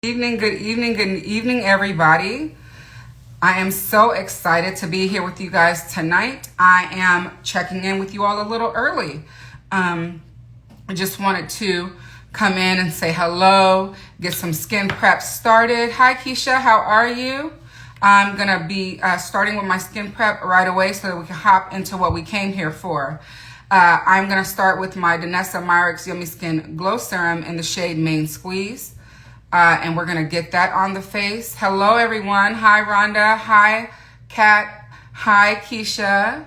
Good evening, everybody. I am so excited to be here with you guys tonight. I am checking in with you all a little early. I just wanted to come in and say hello, get some skin prep started. Hi, Keisha, how are you? I'm going to be starting with my skin prep right away so that we can hop into what we came here for. I'm going to start with my Danessa Myricks Yummy Skin Glow Serum in the shade Main Squeeze. And we're going to get that on the face. Hello, everyone. Hi, Rhonda. Hi, Kat. Hi, Keisha.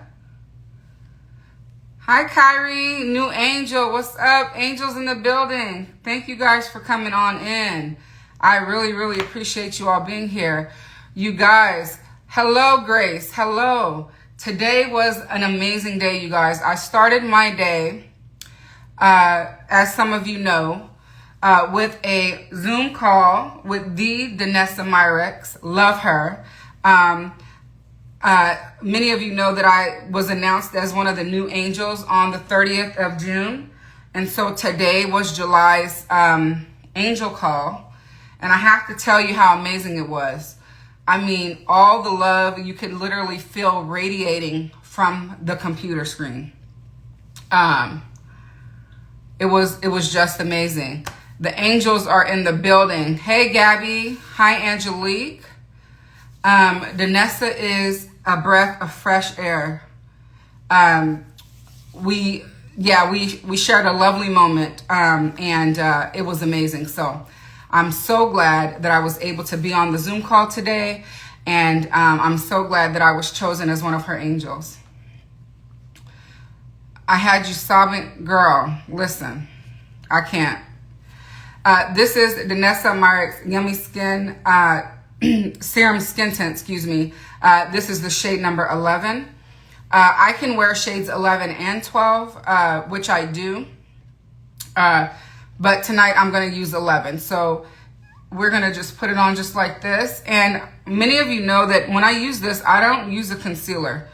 Hi, Kyrie. New Angel. What's up? Angels in the building. Thank you guys for coming on in. I really appreciate you all being here. You guys, hello, Grace. Hello. Today was an amazing day, you guys. I started my day, as some of you know, with a Zoom call with the Danessa Myricks. Love her. Many of you know that I was announced as one of the new angels on the 30th of June. And so today was July's angel call. And I have to tell you how amazing it was. I mean, all the love you could literally feel radiating from the computer screen. It was just amazing. The angels are in the building. Hey, Gabby. Hi, Angelique. Danessa is a breath of fresh air. We shared a lovely moment, and it was amazing. So I'm so glad that I was able to be on the Zoom call today, and I'm so glad that I was chosen as one of her angels. I had you sobbing. Girl, listen, I can't. This is Danessa Myricks Yummy Skin Serum Skin Tint, excuse me. This is the shade number 11. I can wear shades 11 and 12, which I do. But tonight I'm going to use 11. So we're going to just put it on just like this. And many of you know that when I use this, I don't use a concealer.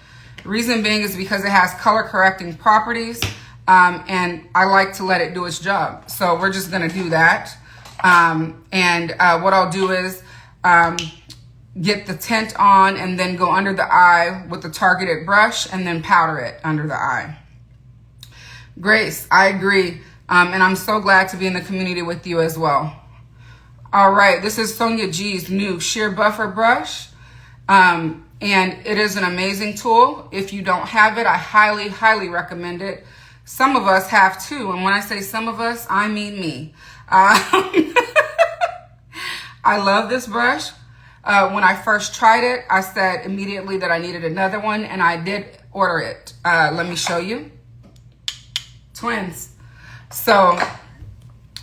Reason being is because it has color correcting properties. And I like to let it do its job. So we're just going to do that. What I'll do is get the tint on and then go under the eye with the targeted brush and then powder it under the eye. Grace, I agree. And I'm so glad to be in the community with you as well. All right, this is Sonia G's new Sheer Buffer Brush. And it is an amazing tool. If you don't have it, I highly recommend it. Some of us have too. And when I say some of us, I mean me. I love this brush. When I first tried it, I said immediately that I needed another one, and I did order it. Let me show you. Twins. So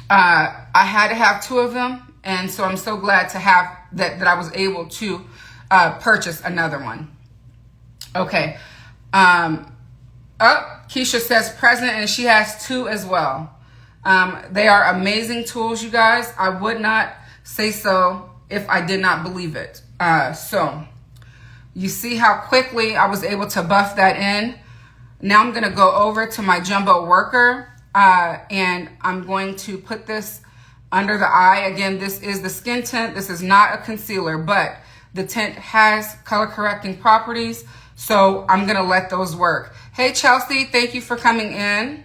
I had to have two of them, and so I'm so glad to have that I was able to purchase another one. Okay. Keisha says present, and she has two as well. They are amazing tools, you guys. I would not say so if I did not believe it. So you see how quickly I was able to buff that in. Now I'm going to go over to my jumbo worker, and I'm going to put this under the eye. Again, this is the skin tint. This is not a concealer, but the tint has color correcting properties. So I'm going to let those work. Hey, Chelsea, thank you for coming in.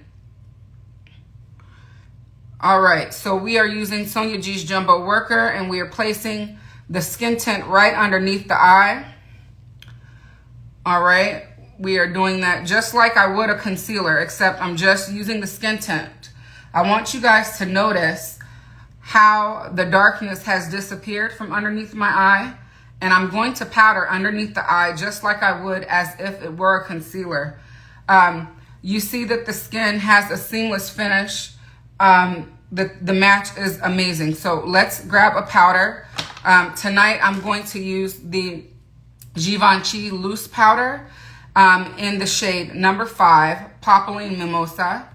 All right, so we are using Sonia G's Jumbo Worker, and we are placing the skin tint right underneath the eye. All right, we are doing that just like I would a concealer, except I'm just using the skin tint. I want you guys to notice how the darkness has disappeared from underneath my eye. And I'm going to powder underneath the eye just like I would as if it were a concealer. You see that the skin has a seamless finish. The match is amazing. So let's grab a powder. Tonight I'm going to use the Givenchy loose powder in the shade number 5, Popeline Mimosa.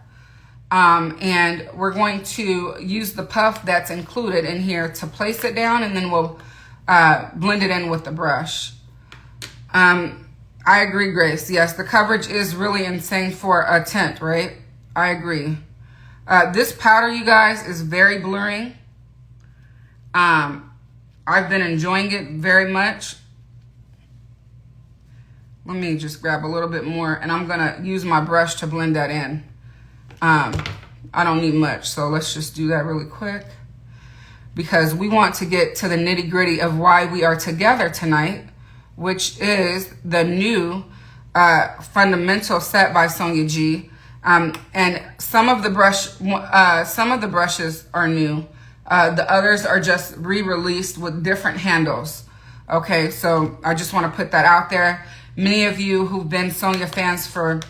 And we're going to use the puff that's included in here to place it down, and then we'll blend it in with the brush. I agree, Grace. Yes, the coverage is really insane for a tint, right? I agree. This powder, you guys, is very blurring. I've been enjoying it very much. Let me just grab a little bit more, and I'm gonna use my brush to blend that in. I don't need much, so let's just do that really quick, because we want to get to the nitty gritty of why we are together tonight, which is the new fundamental set by Sonia G. And some of the brushes are new. The others are just re-released with different handles. Okay, so I just want to put that out there. Many of you who've been Sonia fans for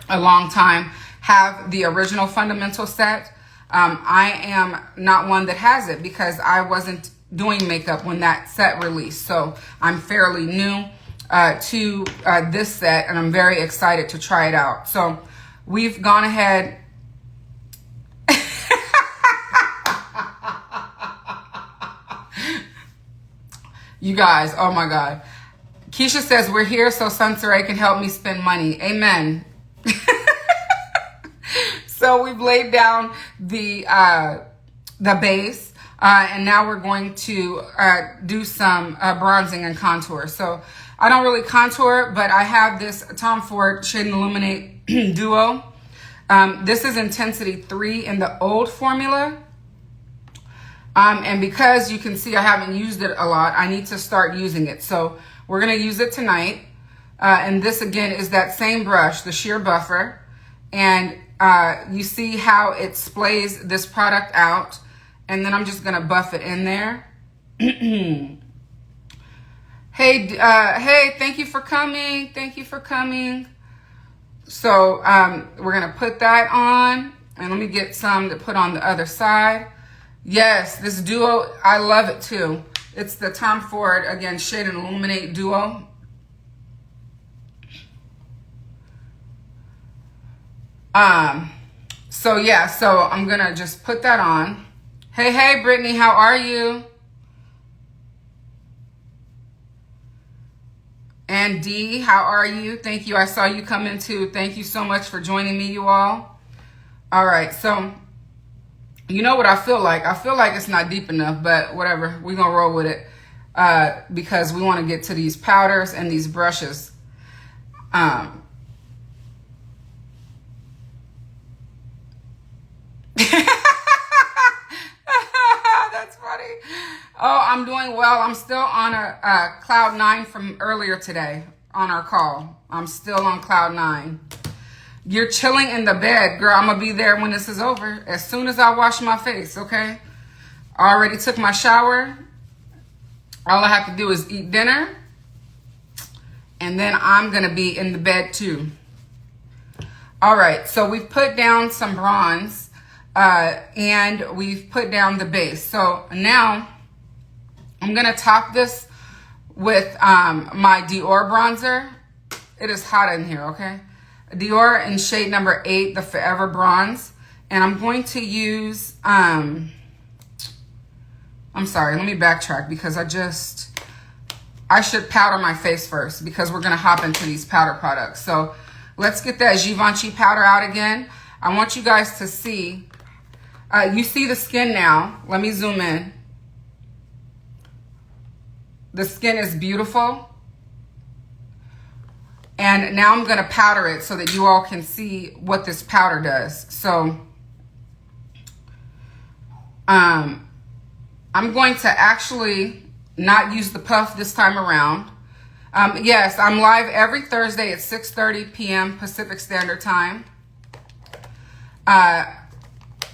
a long time have the original fundamental set. I am not one that has it because I wasn't doing makeup when that set released. So I'm fairly new to this set, and I'm very excited to try it out. So we've gone ahead. You guys, oh my God. Keisha says, we're here so Sunsaray can help me spend money. Amen. So we've laid down the base, and now we're going to do some bronzing and contour. So I don't really contour, but I have this Tom Ford Shade and Illuminate Duo. This is Intensity 3 in the old formula. And because you can see I haven't used it a lot, I need to start using it. So we're going to use it tonight. And this again is that same brush, the sheer buffer. And you see how it splays this product out. And then I'm just going to buff it in there. Hey, thank you for coming. Thank you for coming. So we're going to put that on. And let me get some to put on the other side. Yes, this duo, I love it too. It's the Tom Ford, again, Shade and Illuminate Duo. So yeah, so I'm gonna just put that on. Hey, Brittany, how are you? And D, how are you? Thank you, I saw you come in too. Thank you so much for joining me, you all. All right, so you know what I feel like? I feel like it's not deep enough, but whatever. We're going to roll with it because we want to get to these powders and these brushes. That's funny. Oh, I'm doing well. I'm still on a cloud 9 from earlier today on our call. I'm still on cloud 9. You're chilling in the bed, girl. I'm going to be there when this is over. As soon as I wash my face, okay? I already took my shower. All I have to do is eat dinner. And then I'm going to be in the bed too. All right, so we've put down some bronze. And we've put down the base. So now I'm going to top this with my Dior bronzer. It is hot in here, okay? Dior in shade number 8, the Forever Bronze. And I'm going to use, I'm sorry, let me backtrack because I should powder my face first because we're going to hop into these powder products. So let's get that Givenchy powder out again. I want you guys to see, you see the skin now. Let me zoom in. The skin is beautiful. And now I'm going to powder it so that you all can see what this powder does. So I'm going to actually not use the puff this time around. Yes, I'm live every Thursday at 6:30 p.m. Pacific Standard Time.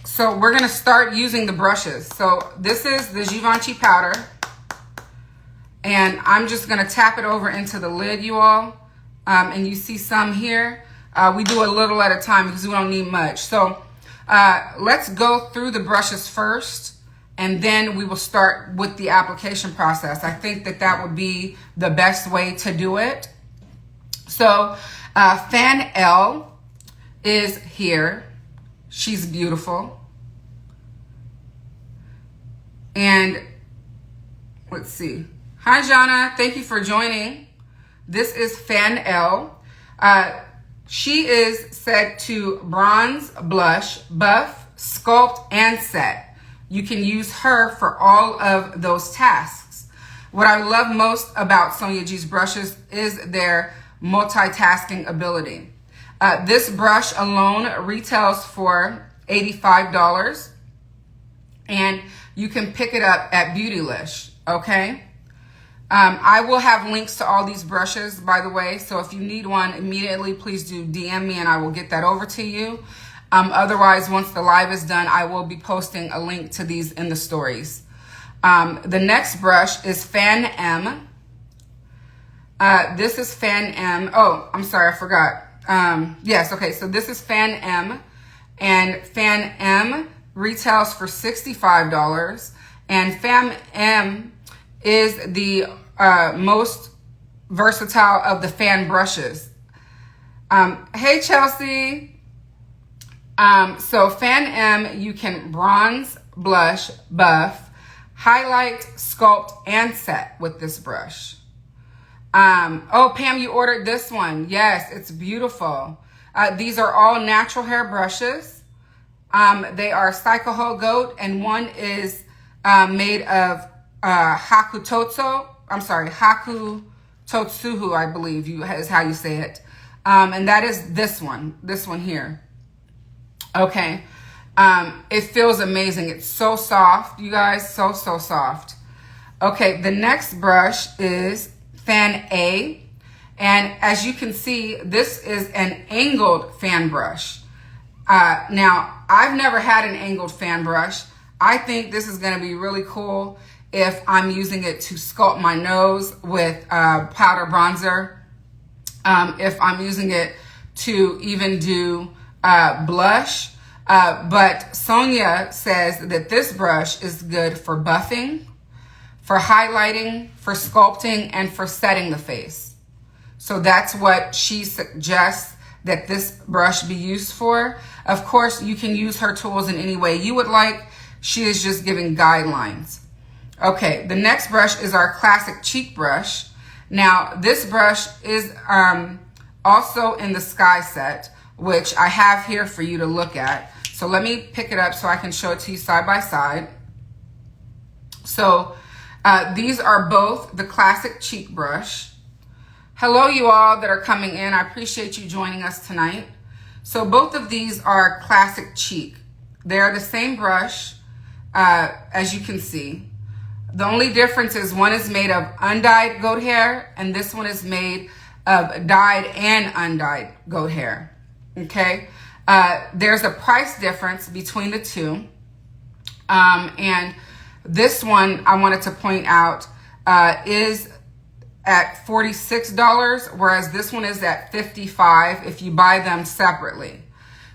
So we're going to start using the brushes. So this is the Givenchy powder. And I'm just going to tap it over into the lid, you all. And you see some here. We do a little at a time because we don't need much. So let's go through the brushes first, and then we will start with the application process. I think that would be the best way to do it. So Fan L is here. She's beautiful. And let's see. Hi, Jana. Thank you for joining. This is Fan L. She is said to bronze, blush, buff, sculpt, and set. You can use her for all of those tasks. What I love most about Sonia G's brushes is their multitasking ability. This brush alone retails for $85, and you can pick it up at Beautylish, okay? I will have links to all these brushes, by the way, so if you need one immediately, please do DM me and I will get that over to you. Otherwise, once the live is done, I will be posting a link to these in the stories. The next brush is Fan M. This is Fan M. Oh, I'm sorry, I forgot. Yes, okay, so this is Fan M, and Fan M retails for $65, and Fan M is the most versatile of the fan brushes. Hey, Chelsea. So Fan M, you can bronze, blush, buff, highlight, sculpt, and set with this brush. Oh, Pam, you ordered this one. Yes, it's beautiful. These are all natural hair brushes. They are Psycho Goat, and one is made of Haku Totsuhu, I believe is how you say it. And that is this one here. Okay. It feels amazing. It's so soft, you guys, so soft. Okay, the next brush is Fan A, and as you can see, this is an angled fan brush. Now, I've never had an angled fan brush. I think this is going to be really cool if I'm using it to sculpt my nose with powder bronzer. If I'm using it to even do blush. But Sonia says that this brush is good for buffing, for highlighting, for sculpting, and for setting the face. So that's what she suggests that this brush be used for. Of course, you can use her tools in any way you would like. She is just giving guidelines. Okay, the next brush is our classic cheek brush. Now, this brush is also in the Sky set, which I have here for you to look at. So let me pick it up so I can show it to you side by side. So these are both the classic cheek brush. Hello, you all that are coming in. I appreciate you joining us tonight. So both of these are classic cheek. They're the same brush, as you can see. The only difference is one is made of undyed goat hair, and this one is made of dyed and undyed goat hair. Okay. There's a price difference between the two. And this one, I wanted to point out, is at $46, whereas this one is at $55 if you buy them separately.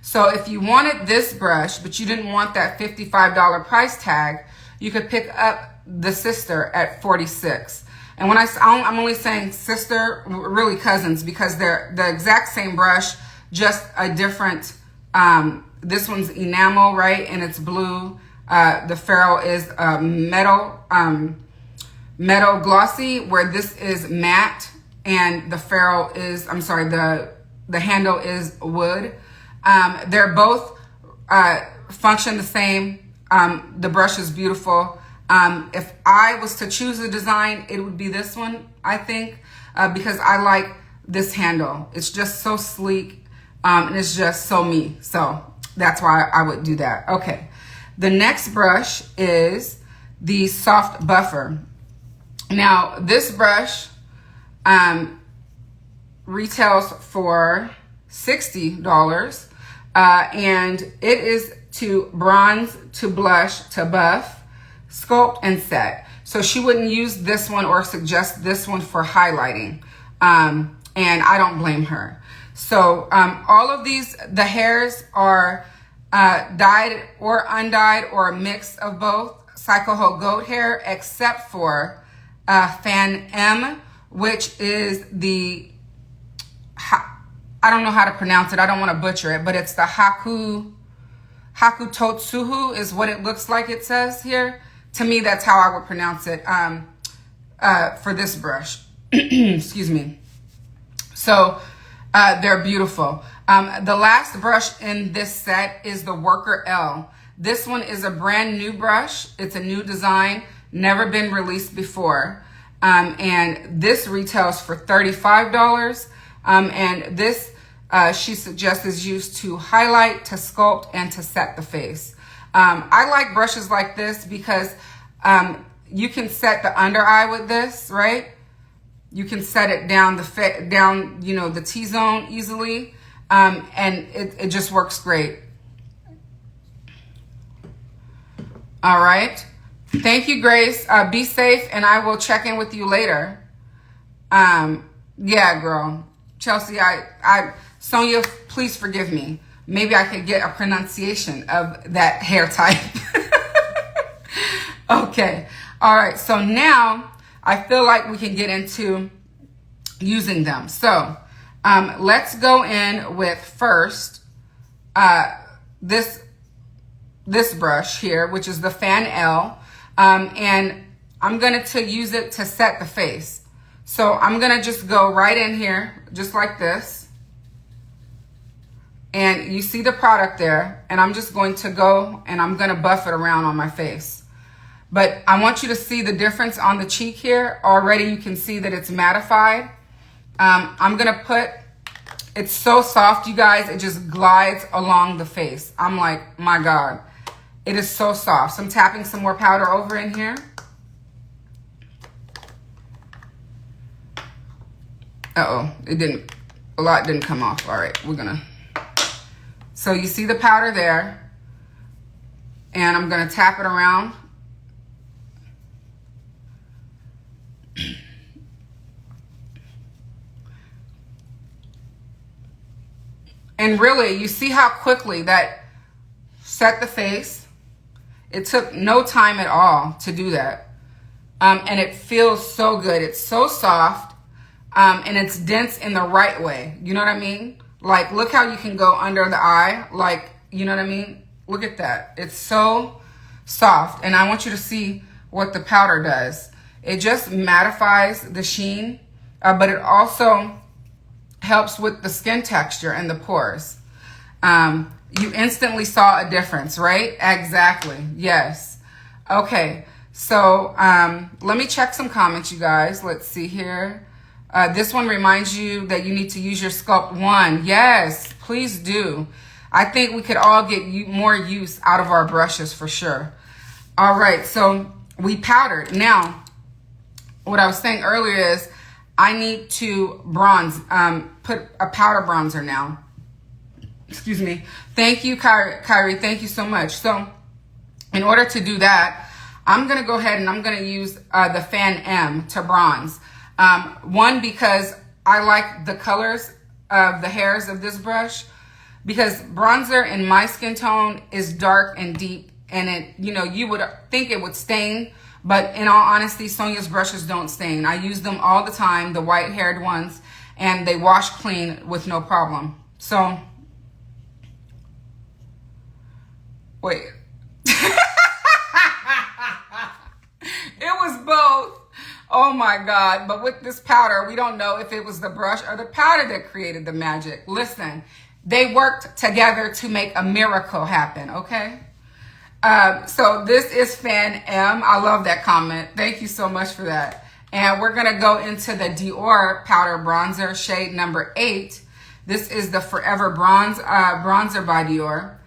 So if you wanted this brush, but you didn't want that $55 price tag, you could pick up the sister at $46. And when I'm only saying sister, really cousins, because they're the exact same brush, just a different, this one's enamel, right? And it's blue. The ferrule is metal glossy, where this is matte, and the ferrule is, the handle is wood. They're both function the same. The brush is beautiful. If I was to choose a design, it would be this one, I think, because I like this handle. It's just so sleek, and it's just so me. So that's why I would do that. Okay. The next brush is the Soft Buffer. Now, this brush retails for $60, and it is to bronze, to blush, to buff, sculpt, and set. So she wouldn't use this one or suggest this one for highlighting, and I don't blame her. So all of these, the hairs are dyed or undyed or a mix of both, Psycho Goat hair, except for Fan M, which is the, I don't know how to pronounce it. I don't want to butcher it, but it's the Haku Totsuhu is what it looks like it says here. To me, that's how I would pronounce it for this brush. Excuse me. So they're beautiful. The last brush in this set is the Worker L. This one is a brand new brush. It's a new design, never been released before. And this retails for $35. And this, she suggests, is used to highlight, to sculpt, and to set the face. I like brushes like this because you can set the under eye with this, right? You can set it down the T-zone easily, and it just works great. All right. Thank you, Grace. Be safe, and I will check in with you later. Yeah, girl. Chelsea, Sonia, please forgive me. Maybe I could get a pronunciation of that hair type. Okay. All right. So now I feel like we can get into using them. So let's go in with first this brush here, which is the Fan L. And I'm going to use it to set the face. So I'm going to just go right in here, just like this. And you see the product there, and I'm just going to go and I'm going to buff it around on my face. But I want you to see the difference on the cheek here. Already you can see that it's mattified. I'm going to put, it's so soft, you guys, it just glides along the face. I'm like, my God, it is so soft. So I'm tapping some more powder over in here. Uh-oh, a lot didn't come off. All right, so you see the powder there, and I'm gonna tap it around. And really, you see how quickly that set the face. It took no time at all to do that. And it feels so good. It's so soft, and it's dense in the right way. You know what I mean? Like, look how you can go under the eye. Like, you know what I mean? Look at that. It's so soft. And I want you to see what the powder does. It just mattifies the sheen, but it also helps with the skin texture and the pores. You instantly saw a difference, right? Exactly. Yes. Okay. So let me check some comments, you guys. Let's see here. This one reminds you that you need to use your Sculpt 1. Yes, please do. I think we could all get more use out of our brushes for sure. All right, so we powdered. Now, what I was saying earlier is I need to bronze, put a powder bronzer now. Excuse me. Thank you, Kyrie. Thank you so much. So in order to do that, I'm going to go ahead and I'm going to use the Fan M to bronze. One, because I like the colors of the hairs of this brush, because bronzer in my skin tone is dark and deep, and it, you know, you would think it would stain, but in all honesty, Sonia's brushes don't stain. I use them all the time, the white haired ones, and they wash clean with no problem. So, wait. It was both. Oh my God. But with this powder, we don't know if it was the brush or the powder that created the magic. Listen, they worked together to make a miracle happen, okay? So this is Fan M. I love that comment. Thank you so much for that. And we're going to go into the Dior powder bronzer, shade number 8. This is the Forever bronzer by Dior.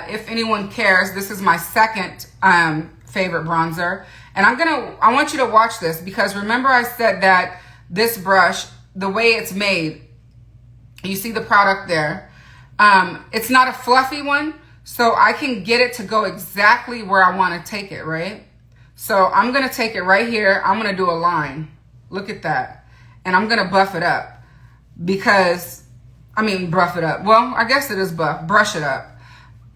If anyone cares, this is my second favorite bronzer. And I want you to watch this, because remember I said that this brush, the way it's made, you see the product there. It's not a fluffy one, so I can get it to go exactly where I want to take it, right? So I'm going to take it right here. I'm going to do a line. Look at that. And I'm going to buff it up because, buff it up. Well, I guess it is buff. Brush it up.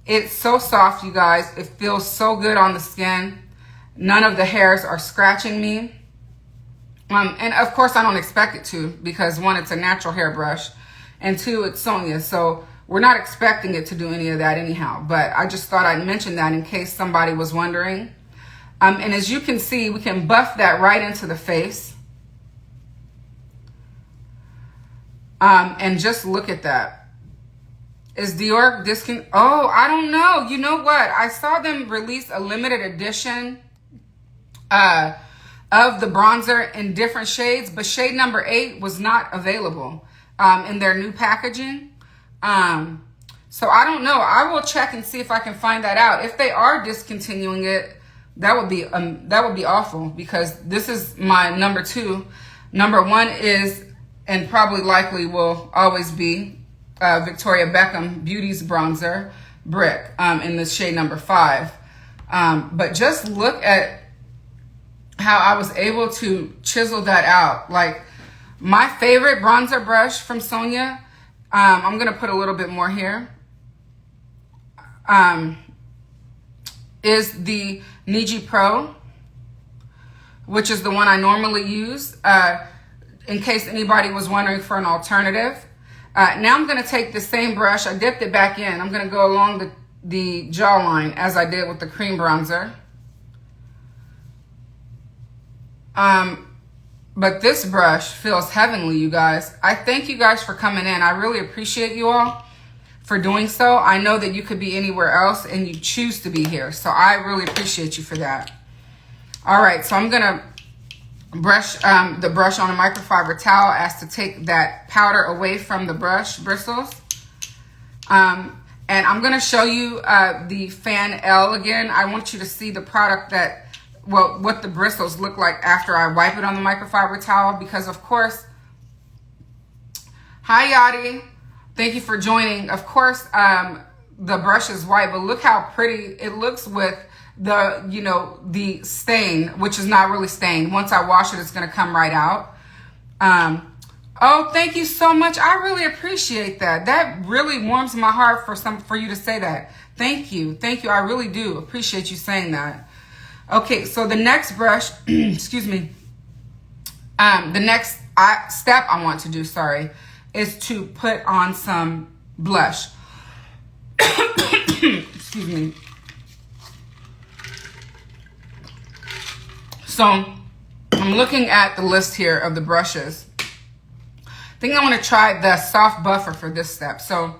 It's so soft, you guys. It feels so good on the skin. None of the hairs are scratching me. And of course, I don't expect it to, because 1, it's a natural hairbrush, and 2, it's Sonia. So we're not expecting it to do any of that anyhow. But I just thought I'd mention that in case somebody was wondering. And as you can see, we can buff that right into the face. And just look at that. Is Dior Oh, I don't know. You know what? I saw them release a limited edition of the bronzer in different shades, but shade number 8 was not available in their new packaging. So I don't know. I will check and see if I can find that out. If they are discontinuing it, that would be awful, because this is my number 2. Number 1 is, and probably likely will always be, Victoria Beckham Beauty's bronzer Brick in the shade number 5. But just look at how I was able to chisel that out. Like, my favorite bronzer brush from Sonia, I'm gonna put a little bit more here, is the Niji Pro, which is the one I normally use, in case anybody was wondering for an alternative. Now I'm gonna take the same brush, I dipped it back in, I'm gonna go along the jawline as I did with the cream bronzer. But this brush feels heavenly, you guys. I thank you guys for coming in. I really appreciate you all for doing so. I know that you could be anywhere else and you choose to be here. So I really appreciate you for that. All right, so I'm gonna brush the brush on a microfiber towel as to take that powder away from the brush bristles. And I'm gonna show you the Fan L again. I want you to see the product that, well, what the bristles look like after I wipe it on the microfiber towel, because of course, hi Yadi, thank you for joining. Of course, the brush is white, but look how pretty it looks with the, you know, the stain, which is not really stained. Once I wash it, it's gonna come right out. Oh, thank you so much. I really appreciate that. That really warms my heart for you to say that. Thank you. Thank you. I really do appreciate you saying that. Okay, so the next brush, excuse me, the next step I want to do, sorry, is to put on some blush. Excuse me. So I'm looking at the list here of the brushes. I think I want to try the soft buffer for this step. So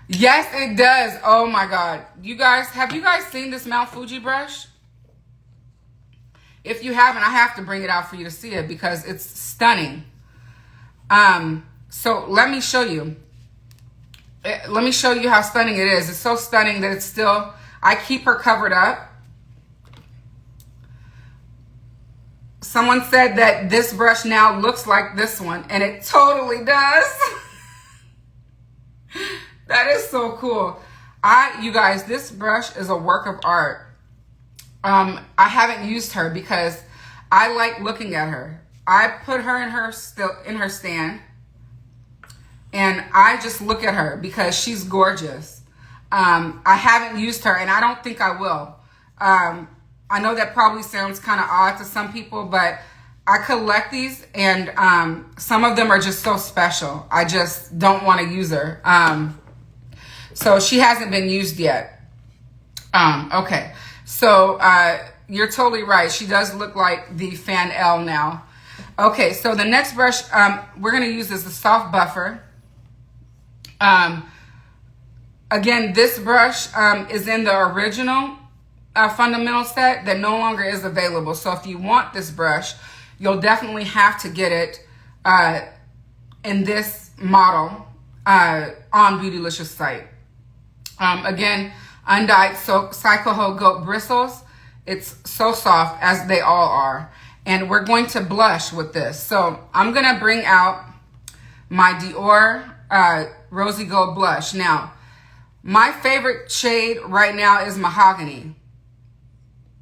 yes, it does. Oh my God. You guys, have you guys seen this Mount Fuji brush? If you haven't, I have to bring it out for you to see it because it's stunning. So let me show you. Let me show you how stunning it is. It's so stunning that it's still, I keep her covered up. Someone said that this brush now looks like this one, and it totally does. That is so cool. You guys, this brush is a work of art. I haven't used her because I like looking at her. I put her in her stand, and I just look at her because she's gorgeous. I haven't used her, and I don't think I will. I know that probably sounds kind of odd to some people, but I collect these, and some of them are just so special. I just don't want to use her. So she hasn't been used yet. Okay, so you're totally right. She does look like the Fan L now. Okay, so the next brush we're going to use is the soft buffer. Again, this brush is in the original fundamental set that no longer is available. So if you want this brush, you'll definitely have to get it in this model on Beautylicious site. Again, undyed Psycho Goat bristles. It's so soft, as they all are. And we're going to blush with this. So I'm going to bring out my Dior Rosy Gold blush. Now, my favorite shade right now is Mahogany.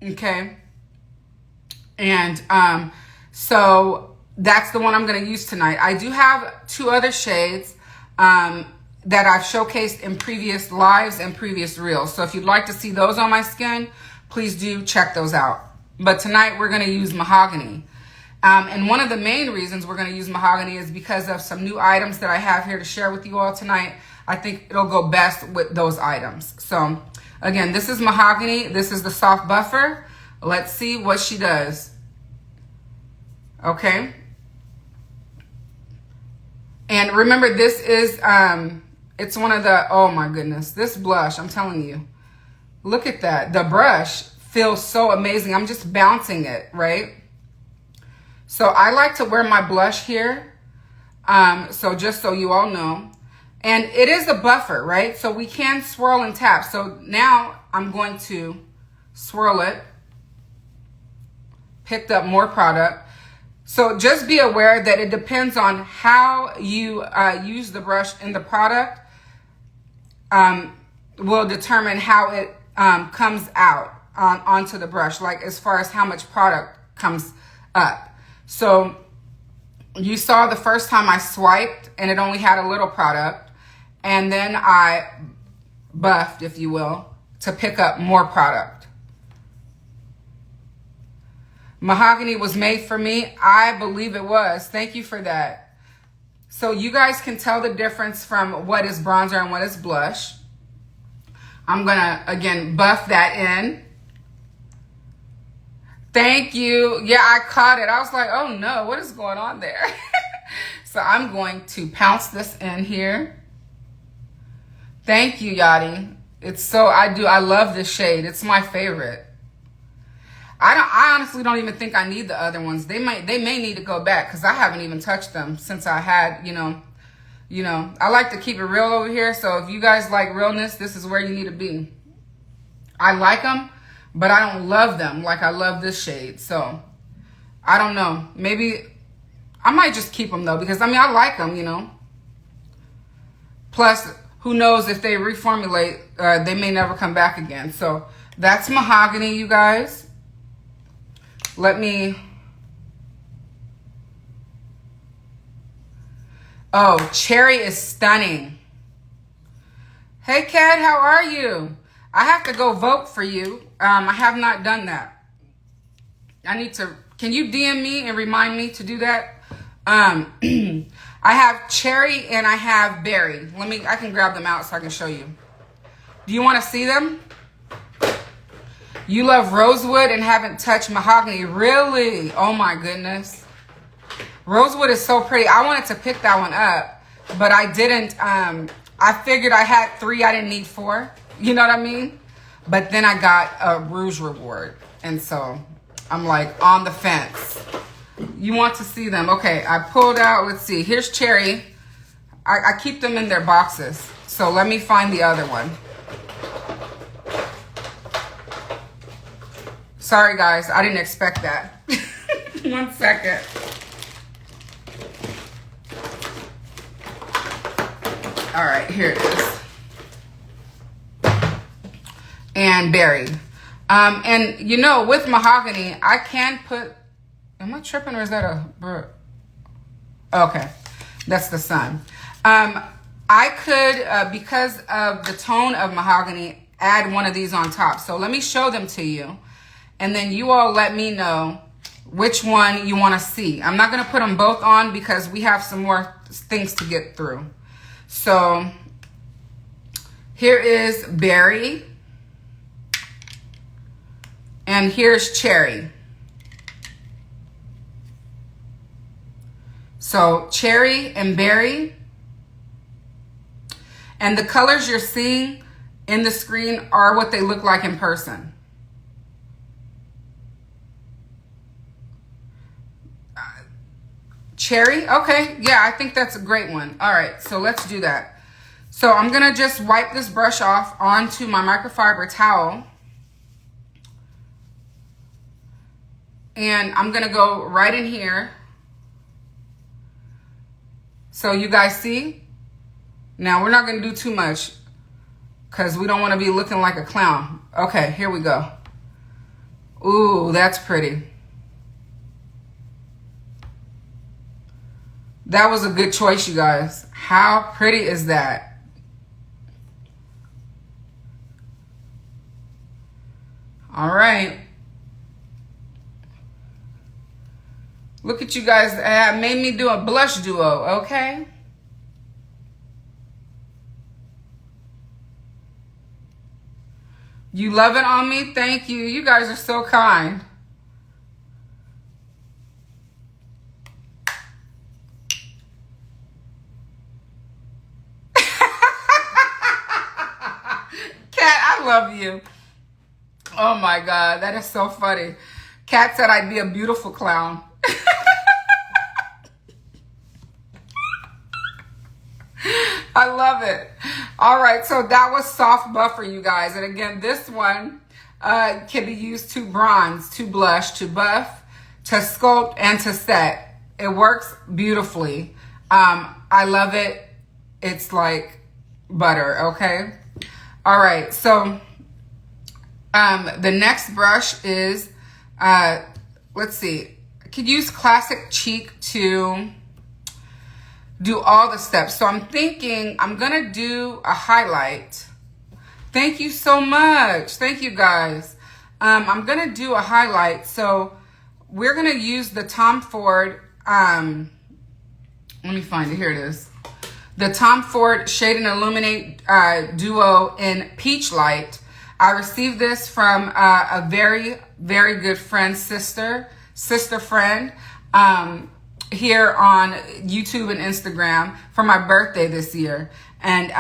Okay. And so that's the one I'm going to use tonight. I do have 2 other shades that I've showcased in previous lives and previous reels. So if you'd like to see those on my skin, please do check those out. But tonight we're going to use Mahogany. And one of the main reasons we're going to use Mahogany is because of some new items that I have here to share with you all tonight. I think it'll go best with those items. So again, this is Mahogany. This is the soft buffer. Let's see what she does. Okay. And remember, this is It's one of the, oh my goodness, this blush, I'm telling you. Look at that. The brush feels so amazing. I'm just bouncing it, right? So I like to wear my blush here. So just so you all know. And it is a buffer, right? So we can swirl and tap. So now I'm going to swirl it. Picked up more product. So just be aware that it depends on how you use the brush in the product. Will determine how it comes out onto the brush, like as far as how much product comes up. So you saw the first time I swiped and it only had a little product, and then I buffed, if you will, to pick up more product. Mahogany was made for me. I believe it was. Thank you for that. So you guys can tell the difference from what is bronzer and what is blush. I'm gonna, again, buff that in. Thank you. Yeah, I caught it. I was like, oh no, what is going on there? So I'm going to pounce this in here. Thank you, Yachty. It's so, I love this shade. It's my favorite. I honestly don't even think I need the other ones. They may need to go back because I haven't even touched them since I had, you know, I like to keep it real over here. So if you guys like realness, this is where you need to be. I like them, but I don't love them like I love this shade. So I don't know. Maybe I might just keep them though, because I mean, I like them, you know. Plus, who knows if they reformulate, they may never come back again. So that's Mahogany, you guys. Let me... Oh, Cherry is stunning. Hey, Kat, how are you? I have to go vote for you. I have not done that. I need to... Can you DM me and remind me to do that? I have Cherry and I have Berry. I can grab them out so I can show you. Do you want to see them? You love Rosewood and haven't touched Mahogany. Really? Oh my goodness. Rosewood is so pretty. I wanted to pick that one up, but I didn't. I figured I had 3. I didn't need 4. You know what I mean? But then I got a Rouge reward. And so I'm like on the fence. You want to see them? Okay, I pulled out. Let's see. Here's Cherry. I keep them in their boxes. So let me find the other one. Sorry, guys. I didn't expect that. 1 second. All right, here it is. And Berry. And, you know, with Mahogany, I can put... Am I tripping or is that a... Okay, that's the sun. I could, because of the tone of Mahogany, add one of these on top. So let me show them to you. And then you all let me know which one you want to see. I'm not going to put them both on because we have some more things to get through. So here is Berry. And here's Cherry. So Cherry and Berry. And the colors you're seeing in the screen are what they look like in person. Cherry? Okay, yeah, I think that's a great one. All right, so let's do that. So I'm going to just wipe this brush off onto my microfiber towel. And I'm going to go right in here. So you guys see? Now, we're not going to do too much because we don't want to be looking like a clown. Okay, here we go. Ooh, that's pretty. That was a good choice, you guys. How pretty is that? All right. Look at you guys. Made me do a blush duo, okay? You love it on me? Thank you. You guys are so kind. I love you. Oh my God, that is so funny. Kat said I'd be a beautiful clown. I love it. All right, so that was Soft Buffer, you guys. And again, this one can be used to bronze, to blush, to buff, to sculpt, and to set. It works beautifully. I love it. It's like butter, okay? All right, so the next brush is, let's see. I could use Classic Cheek to do all the steps. So I'm thinking I'm gonna do a highlight. Thank you so much. Thank you guys. I'm gonna do a highlight. So we're gonna use the Tom Ford, let me find it, here it is. The Tom Ford Shade and Illuminate Duo in Peachlight. I received this from a very, very good friend, sister friend, here on YouTube and Instagram for my birthday this year. And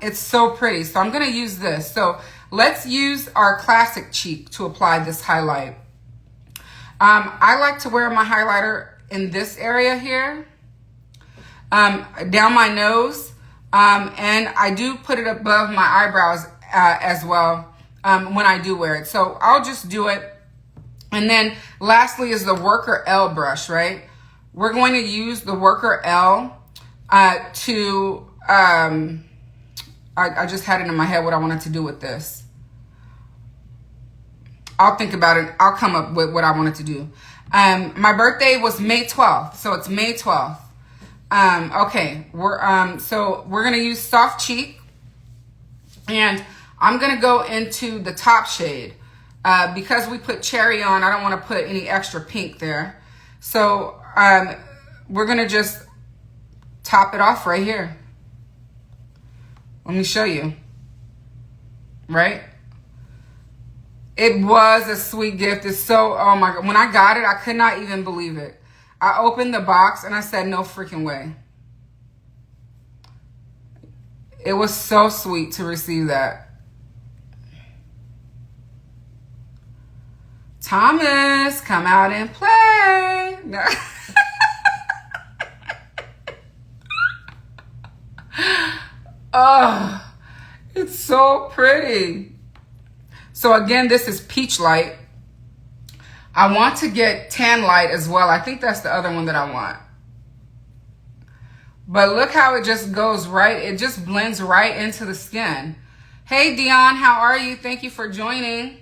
it's so pretty. So I'm gonna use this. So let's use our Classic Cheek to apply this highlight. I like to wear my highlighter in this area here, down my nose, and I do put it above my eyebrows as well when I do wear it. So I'll just do it. And then lastly is the Worker L brush, right? We're going to use the Worker L to, I just had it in my head what I wanted to do with this. I'll think about it. I'll come up with what I wanted to do. My birthday was May 12th, so it's May 12th. Okay, so we're gonna use Soft Cheek, and I'm gonna go into the top shade. Because we put cherry on, I don't wanna put any extra pink there. So we're gonna just top it off right here. Let me show you, right? It was a sweet gift. It's so, oh my God. When I got it, I could not even believe it. I opened the box and I said, no freaking way. It was so sweet to receive that. Thomas, come out and play. No. Oh, it's so pretty. So again, this is Peachlight. I want to get Tan Light as well. I think that's the other one that I want. But look how it just goes right. It just blends right into the skin. Hey, Dion, how are you? Thank you for joining.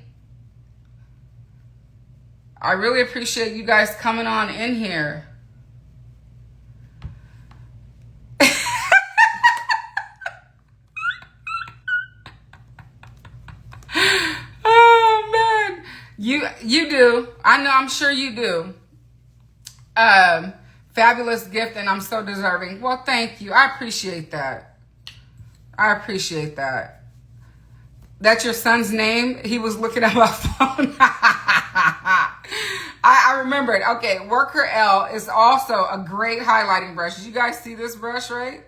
I really appreciate you guys coming on in here. You do. I know, I'm sure you do. Fabulous gift, and I'm so deserving. Well, thank you. I appreciate that. I appreciate that. That's your son's name? He was looking at my phone. I remember it. Okay, Worker L is also a great highlighting brush. Did you guys see this brush, right?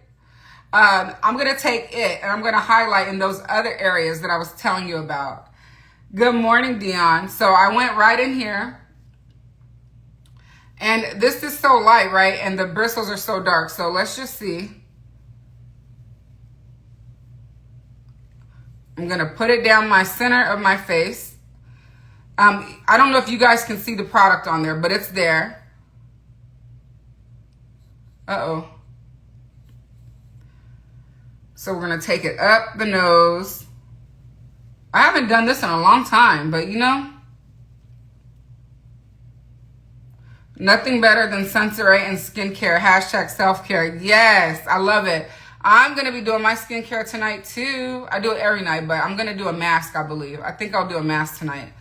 I'm going to take it, and I'm going to highlight in those other areas that I was telling you about. Good morning, Dion. So I went right in here. And this is so light, right? And the bristles are so dark. So let's just see. I'm going to put it down my center of my face. I don't know if you guys can see the product on there, but it's there. Uh-oh. So we're going to take it up the nose. I haven't done this in a long time, but you know, nothing better than Sensory and skincare. Hashtag self-care. Yes, I love it. I'm going to be doing my skincare tonight too. I do it every night, but I'm going to do a mask, I believe. I think I'll do a mask tonight.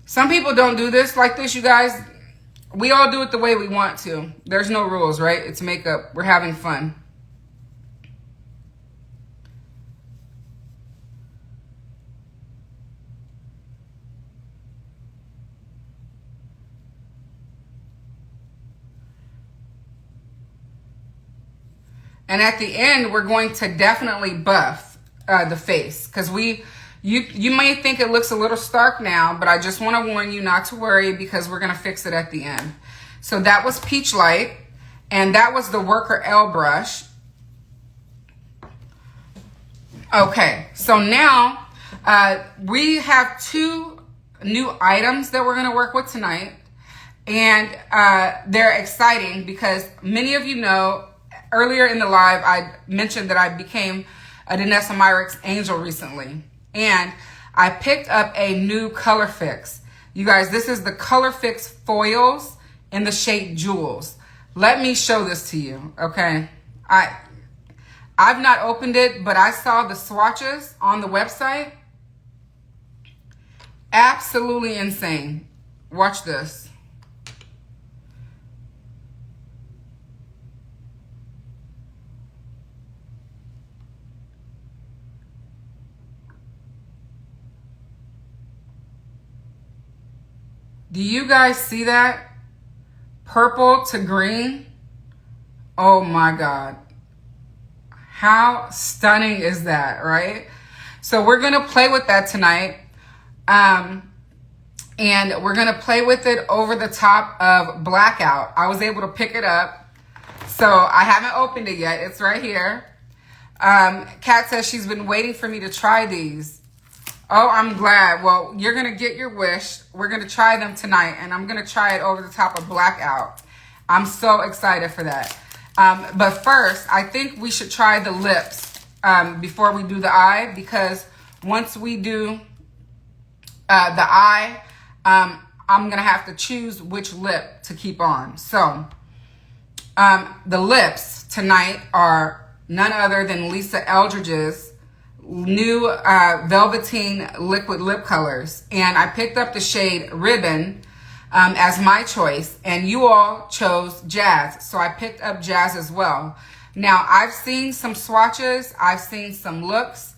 Some people don't do this like this, you guys. We all do it the way we want to. There's no rules, right? It's makeup. We're having fun. And at the end, we're going to definitely buff the face because we You may think it looks a little stark now, but I just want to warn you not to worry because we're going to fix it at the end. So that was Peachlight, and that was the Worker L brush. Okay, so now we have 2 new items that we're going to work with tonight. And they're exciting because many of you know, earlier in the live, I mentioned that I became a Danessa Myricks Angel recently. And I picked up a new Colorfix. You guys, this is the Colorfix Foils in the shade Jewels. Let me show this to you, okay? I've not opened it, but I saw the swatches on the website. Absolutely insane. Watch this. Do you guys see that? Purple to green. Oh my God. How stunning is that, right? So we're going to play with that tonight. And we're going to play with it over the top of Blackout. I was able to pick it up. So I haven't opened it yet. It's right here. Kat says she's been waiting for me to try these. Oh, I'm glad. Well, you're going to get your wish. We're going to try them tonight, and I'm going to try it over the top of Blackout. I'm so excited for that. But first, I think we should try the lips before we do the eye, because once we do the eye, I'm going to have to choose which lip to keep on. So the lips tonight are none other than Lisa Eldridge's new Velveteen liquid lip colors, and I picked up the shade Ribbon as my choice, and you all chose Jazz, so I picked up Jazz as well. Now, I've seen some swatches, I've seen some looks,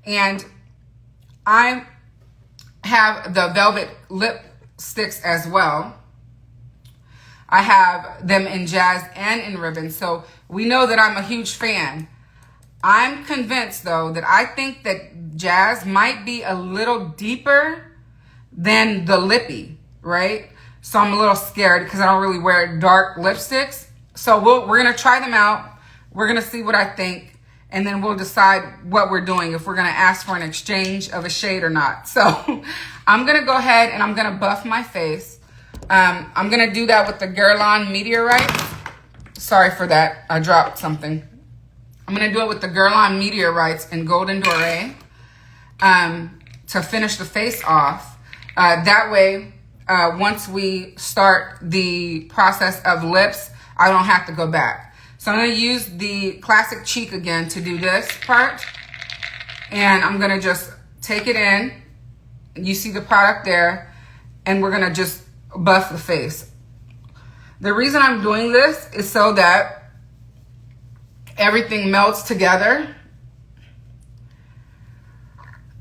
and I have the Velvet lipsticks as well. I have them in Jazz and in Ribbon, so we know that I'm a huge fan. I'm convinced, though, that I think that Jazz might be a little deeper than the lippy, right? So I'm a little scared because I don't really wear dark lipsticks. So we're going to try them out. We're going to see what I think. And then we'll decide what we're doing, if we're going to ask for an exchange of a shade or not. So I'm going to go ahead and I'm going to buff my face. I'm going to do that with the Guerlain Meteorite. Sorry for that. I dropped something. I'm going to do it with the Guerlain Meteorites in Golden Doré to finish the face off. That way, once we start the process of lips, I don't have to go back. So I'm going to use the Classic Cheek again to do this part. And I'm going to just take it in. You see the product there. And we're going to just buff the face. The reason I'm doing this is so that everything melts together.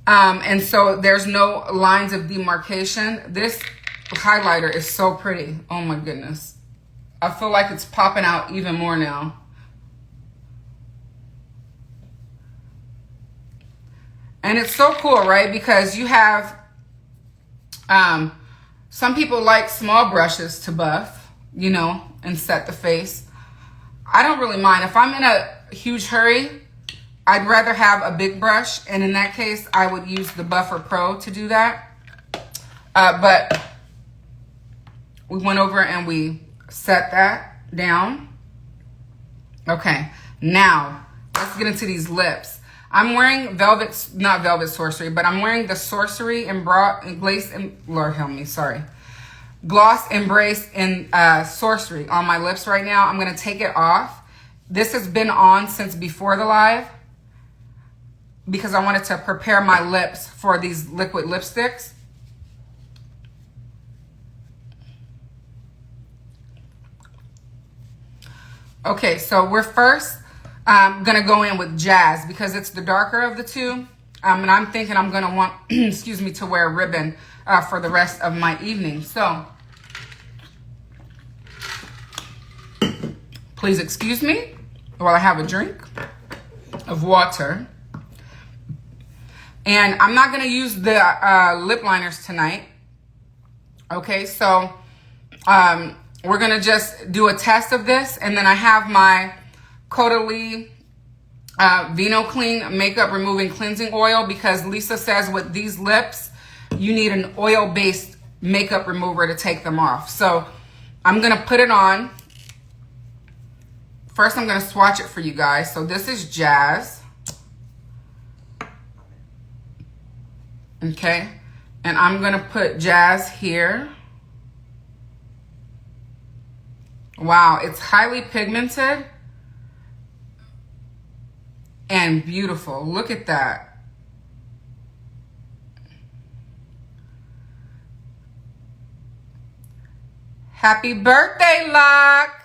And so there's no lines of demarcation. This highlighter is so pretty. Oh my goodness. I feel like it's popping out even more now. And it's so cool, right? Because you have, some people like small brushes to buff, you know, and set the face. I don't really mind. If I'm in a huge hurry, I'd rather have a big brush. And in that case, I would use the Buffer Pro to do that. But we went over and we set that down. Okay, now let's get into these lips. I'm wearing not Velvet Sorcery, but I'm wearing the Sorcery Glace, Lord help me, sorry. Gloss Embrace in Sorcery on my lips right now. I'm going to take it off. This has been on since before the live because I wanted to prepare my lips for these liquid lipsticks. Okay, so we're first going to go in with Jazz because it's the darker of the two. And I'm thinking I'm going to want, excuse me, to wear Ribbon for the rest of my evening. So, please excuse me while I have a drink of water. And I'm not going to use the lip liners tonight. Okay, so we're going to just do a test of this. And then I have my Colé Vino Clean Makeup Removing Cleansing Oil, because Lisa says with these lips, you need an oil-based makeup remover to take them off. So I'm going to put it on. First, I'm going to swatch it for you guys. So this is Jazz. Okay. And I'm going to put Jazz here. Wow, it's highly pigmented and beautiful. Look at that. Happy birthday, Locke.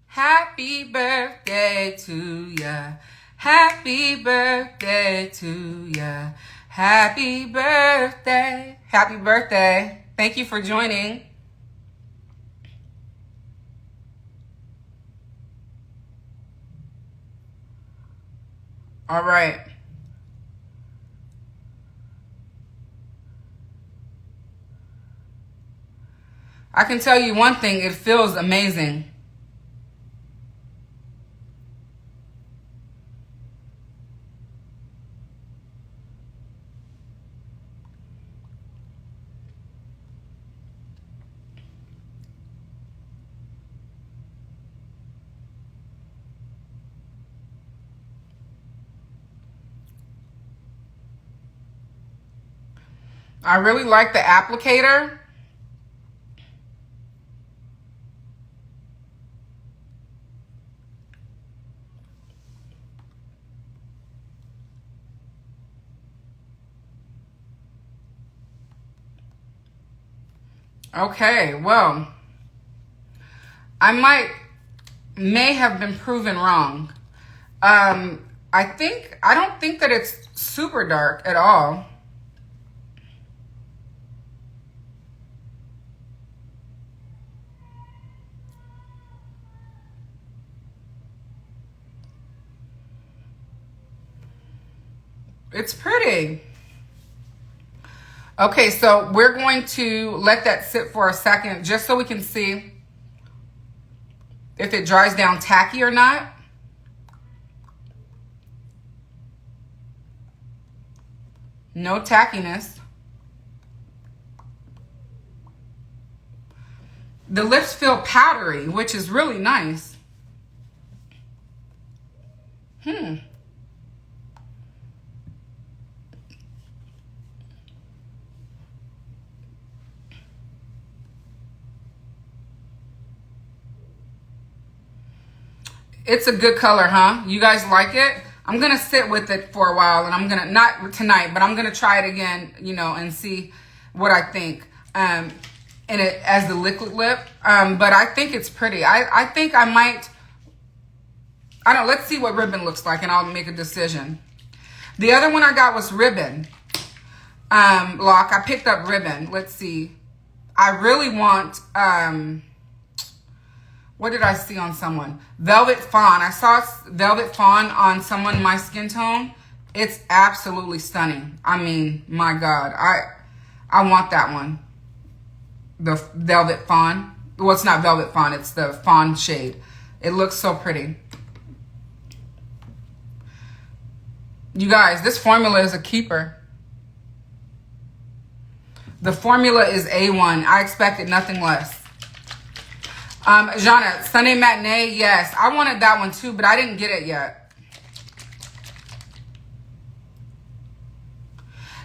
Happy birthday to ya. Happy birthday to ya. Happy birthday. Happy birthday. Thank you for joining. All right. I can tell you one thing, it feels amazing. I really like the applicator. Okay, well, I may have been proven wrong. I don't think that it's super dark at all. It's pretty. Okay, so we're going to let that sit for a second just so we can see if it dries down tacky or not. No tackiness. The lips feel powdery, which is really nice. It's a good color, huh? You guys like it? I'm going to sit with it for a while, and I'm going to, not tonight, but I'm going to try it again, you know, and see what I think. In it as the liquid lip. But I think it's pretty. I think I might, I don't know, let's see what Ribbon looks like, and I'll make a decision. The other one I got was Ribbon. Lock. I picked up Ribbon. Let's see. I really want, what did I see on someone? Velvet Fawn. I saw Velvet Fawn on someone my skin tone. It's absolutely stunning. I mean, my God. I want that one. The Velvet Fawn. Well, it's not Velvet Fawn. It's the Fawn shade. It looks so pretty. You guys, this formula is a keeper. The formula is A1. I expected nothing less. Jana, Sunday Matinee, yes. I wanted that one too, but I didn't get it yet.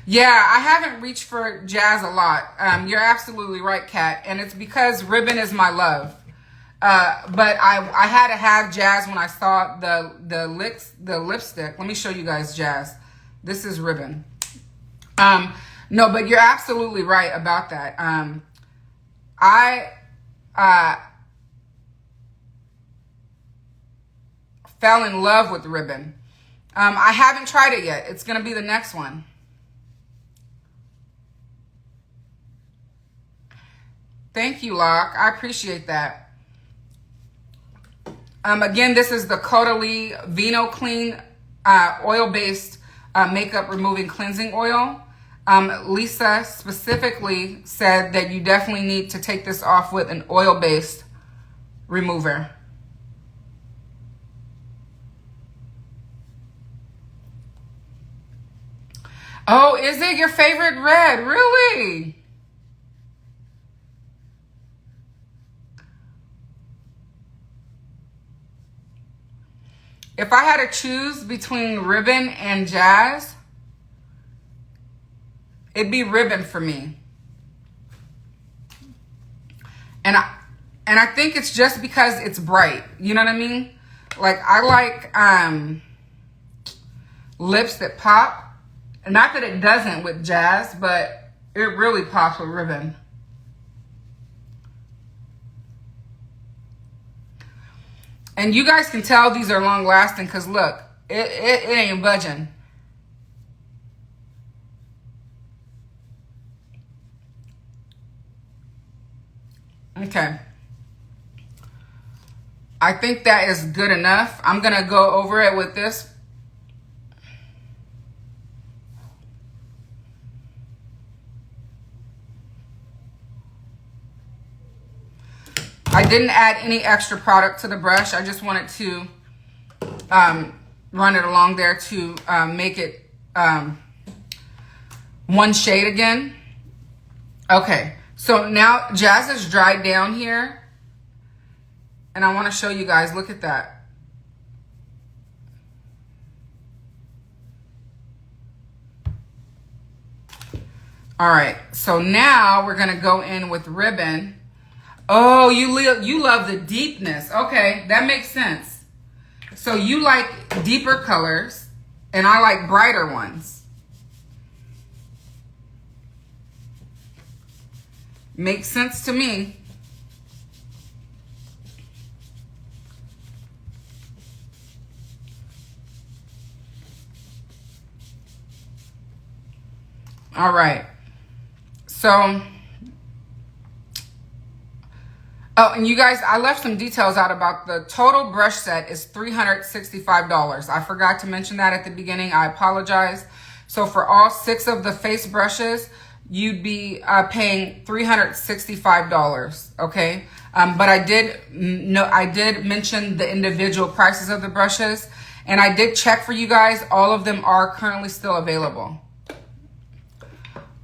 Yeah, I haven't reached for Jazz a lot. You're absolutely right, Kat. And it's because Ribbon is my love. But I had to have Jazz when I saw the lipstick. Let me show you guys Jazz. This is Ribbon. No, but you're absolutely right about that. I fell in love with Ribbon. I haven't tried it yet. It's going to be the next one. Thank you, Locke. I appreciate that. Again, this is the Colé Vino Clean oil-based makeup removing cleansing oil. Lisa specifically said that you definitely need to take this off with an oil-based remover. Oh, is it your favorite red? Really? If I had to choose between Ribbon and Jazz, it'd be Ribbon for me. And I think it's just because it's bright. You know what I mean? Like, I like lips that pop. Not that it doesn't with Jazz, but it really pops with Ribbon. And you guys can tell these are long lasting because look, it ain't budging. Okay. I think that is good enough. I'm going to go over it with this. I didn't add any extra product to the brush. I just wanted to run it along there to make it one shade again. Okay, so now Jazz is dried down here. And I want to show you guys, look at that. All right, so now we're going to go in with Ribbon. Oh, you love the deepness. Okay, that makes sense. So you like deeper colors, and I like brighter ones. Makes sense to me. All right. So... oh, and you guys, I left some details out about the total brush set is $365. I forgot to mention that at the beginning. I apologize. So for all 6 of the face brushes, you'd be paying $365, okay? But I did mention the individual prices of the brushes, and I did check for you guys. All of them are currently still available.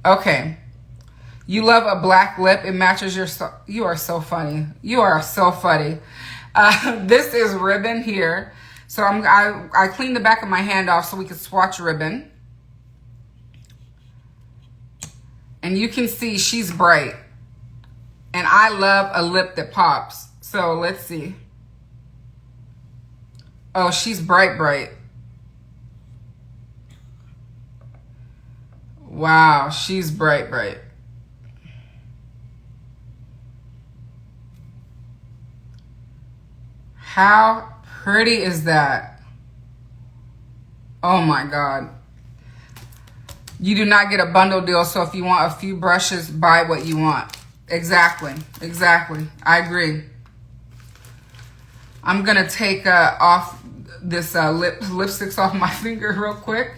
Okay. You love a black lip. It matches your... you are so funny. You are so funny. This is Ribbon here. So I cleaned the back of my hand off so we could swatch Ribbon. And you can see she's bright. And I love a lip that pops. So let's see. Oh, she's bright, bright. Wow, she's bright, bright. How pretty is that? Oh my God. You do not get a bundle deal, so if you want a few brushes, buy what you want. Exactly, exactly. I agree. I'm gonna take off this lipsticks off my finger real quick.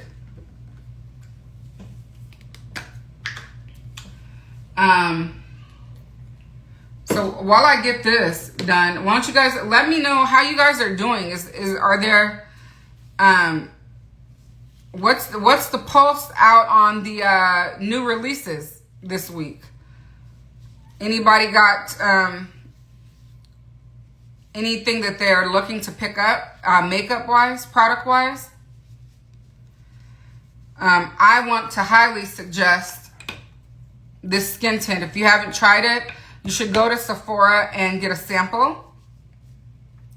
So while I get this done, why don't you guys let me know how you guys are doing? Are there what's the pulse out on the new releases this week? Anybody got anything that they're looking to pick up makeup wise, product wise? I want to highly suggest this skin tint. If you haven't tried it, you should go to Sephora and get a sample.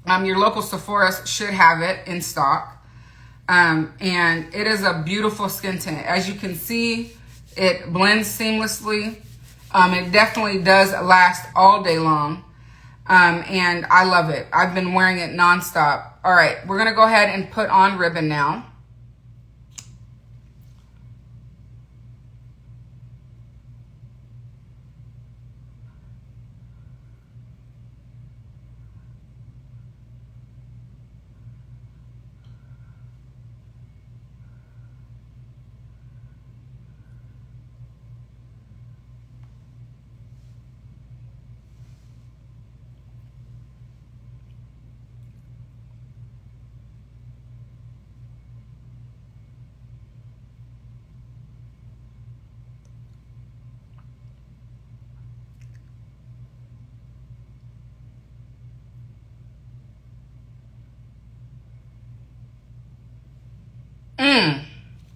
Your local Sephora should have it in stock. And it is a beautiful skin tint. As you can see, it blends seamlessly. It definitely does last all day long. And I love it. I've been wearing it nonstop. All right, we're gonna go ahead and put on Ribbon now.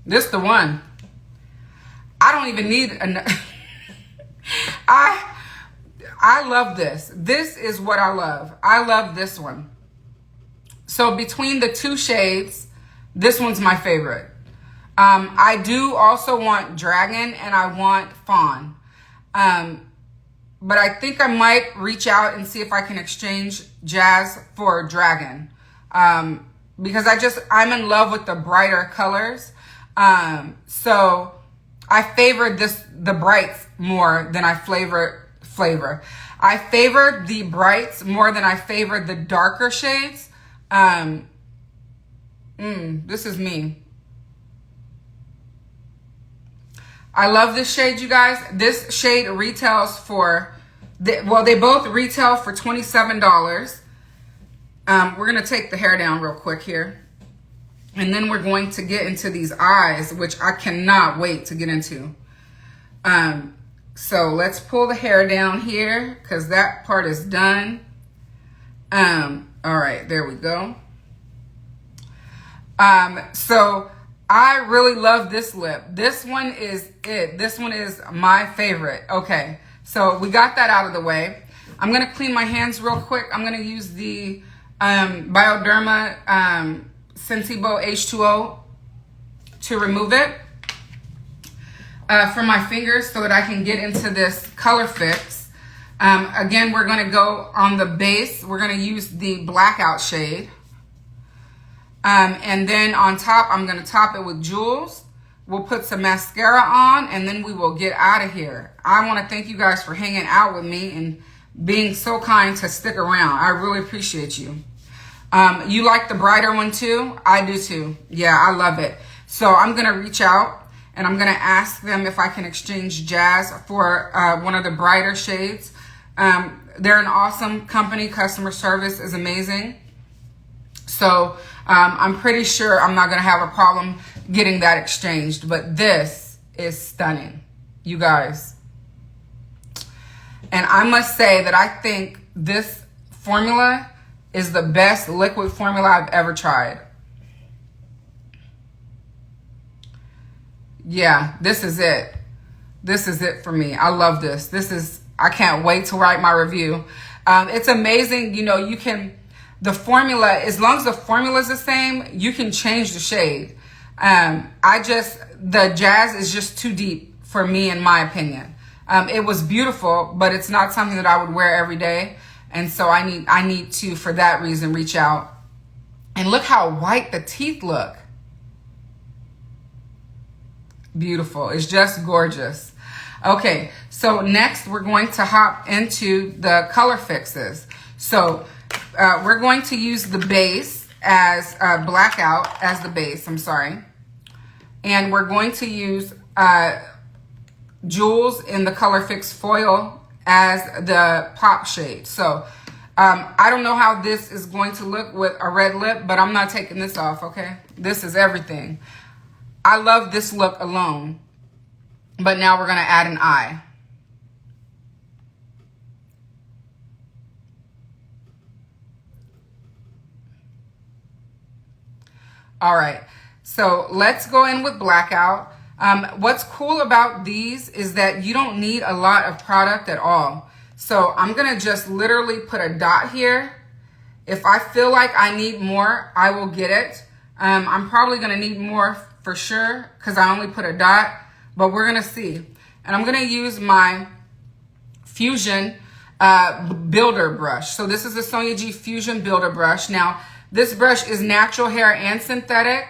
This the one. I don't even need another. I love this. This is what I love. I love this one. So between the two shades, this one's my favorite. I do also want Dragon and I want Fawn. But I think I might reach out and see if I can exchange Jazz for Dragon. Because I'm in love with the brighter colors. So I favor the brights more than I flavor. I favor the brights more than I favor the darker shades. This is me. I love this shade, you guys. This shade retails for, well, they both retail for $27. We're going to take the hair down real quick here. And then we're going to get into these eyes, which I cannot wait to get into. So let's pull the hair down here because that part is done. All right, there we go. So I really love this lip. This one is it. This one is my favorite. Okay, so we got that out of the way. I'm going to clean my hands real quick. I'm going to use the Bioderma Sensibo H2O to remove it from my fingers so that I can get into this Colorfix. Again, we're going to go on the base. We're going to use the Blackout shade. And then on top, I'm going to top it with Jewels. We'll put some mascara on and then we will get out of here. I want to thank you guys for hanging out with me and being so kind to stick around. I really appreciate you. You like the brighter one too? I do too. Yeah, I love it. So I'm going to reach out and I'm going to ask them if I can exchange Jazz for one of the brighter shades. They're an awesome company. Customer service is amazing. So I'm pretty sure I'm not going to have a problem getting that exchanged. But this is stunning, you guys. And I must say that I think this formula is the best liquid formula I've ever tried. Yeah, this is it. This is it for me. I love this. I can't wait to write my review. It's amazing. You know, you can, the formula, as long as the formula is the same, you can change the shade. The Jazz is just too deep for me, in my opinion. It was beautiful, but it's not something that I would wear every day. And so I need to, for that reason, reach out. And look how white the teeth look. Beautiful. It's just gorgeous. Okay, so next we're going to hop into the color fixes. So we're going to use the base as Blackout as the base, I'm sorry. And we're going to use Jewels in the Colorfix Foil as the pop shade. So I don't know how this is going to look with a red lip, but I'm not taking this off, okay? This is everything. I love this look alone, but now we're going to add an eye. All right, so let's go in with Blackout. What's cool about these is that you don't need a lot of product at all. So I'm going to just literally put a dot here. If I feel like I need more, I will get it. I'm probably going to need more for sure because I only put a dot, but we're going to see. And I'm going to use my Fusion Builder brush. So this is the Sonia G Fusion Builder brush. Now, this brush is natural hair and synthetic,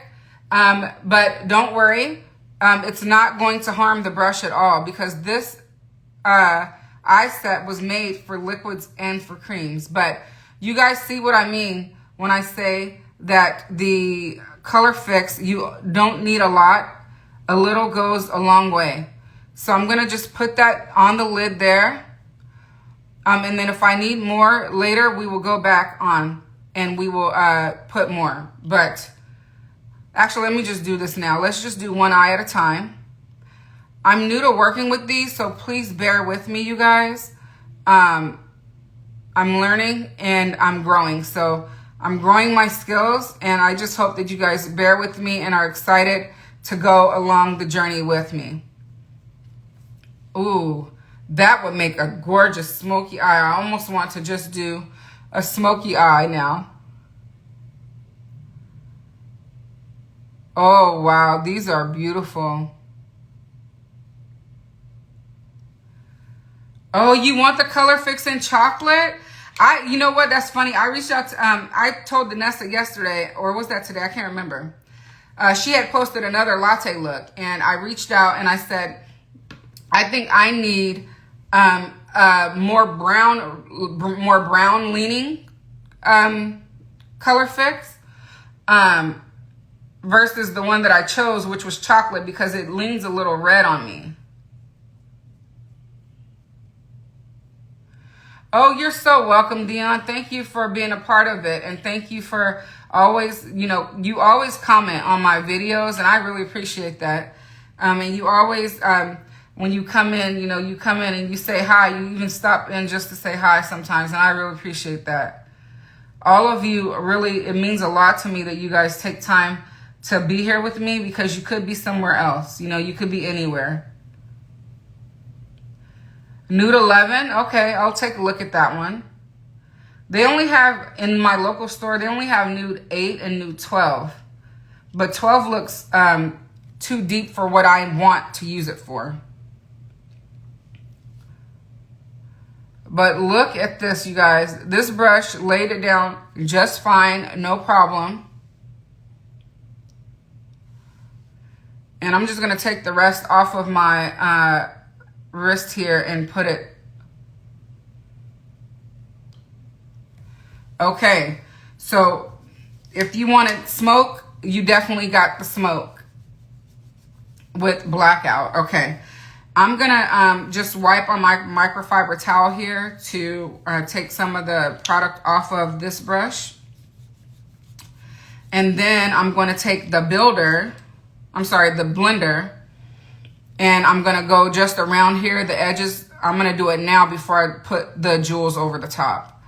but don't worry. It's not going to harm the brush at all because this eye set was made for liquids and for creams. But you guys see what I mean when I say that the Colorfix, you don't need a lot. A little goes a long way. So I'm going to just put that on the lid there. And then if I need more later, we will go back on and we will put more. But actually, let me just do this now. Let's just do one eye at a time. I'm new to working with these, so please bear with me, you guys. I'm learning and I'm growing, so I'm growing my skills, and I just hope that you guys bear with me and are excited to go along the journey with me. Ooh, that would make a gorgeous smoky eye. I almost want to just do a smoky eye now. Oh, wow. These are beautiful. Oh, you want the Colorfix in chocolate? You know what? That's funny. I reached out to, I told Danessa yesterday, or was that today? I can't remember. She had posted another latte look, and I reached out and I said, I think I need more brown leaning Colorfix versus the one that I chose, which was chocolate, because it leans a little red on me. Oh, you're so welcome, Dion. Thank you for being a part of it. And thank you for always, you always comment on my videos, and I really appreciate that. And you always, when you come in, you come in and you say hi. You even stop in just to say hi sometimes, and I really appreciate that. All of you, really, it means a lot to me that you guys take time to be here with me, because you could be somewhere else. You could be anywhere. Nude 11. Okay, I'll take a look at that one. They only have, in my local store, they only have nude 8 and nude 12. But 12 looks too deep for what I want to use it for. But look at this, you guys. This brush laid it down just fine, no problem. And I'm just going to take the rest off of my wrist here and put it. Okay, so if you wanted smoke, you definitely got the smoke with blackout. Okay, I'm gonna just wipe on my microfiber towel here to take some of the product off of this brush. And then I'm going to take the blender, and I'm going to go just around here, the edges. I'm going to do it now before I put the jewels over the top.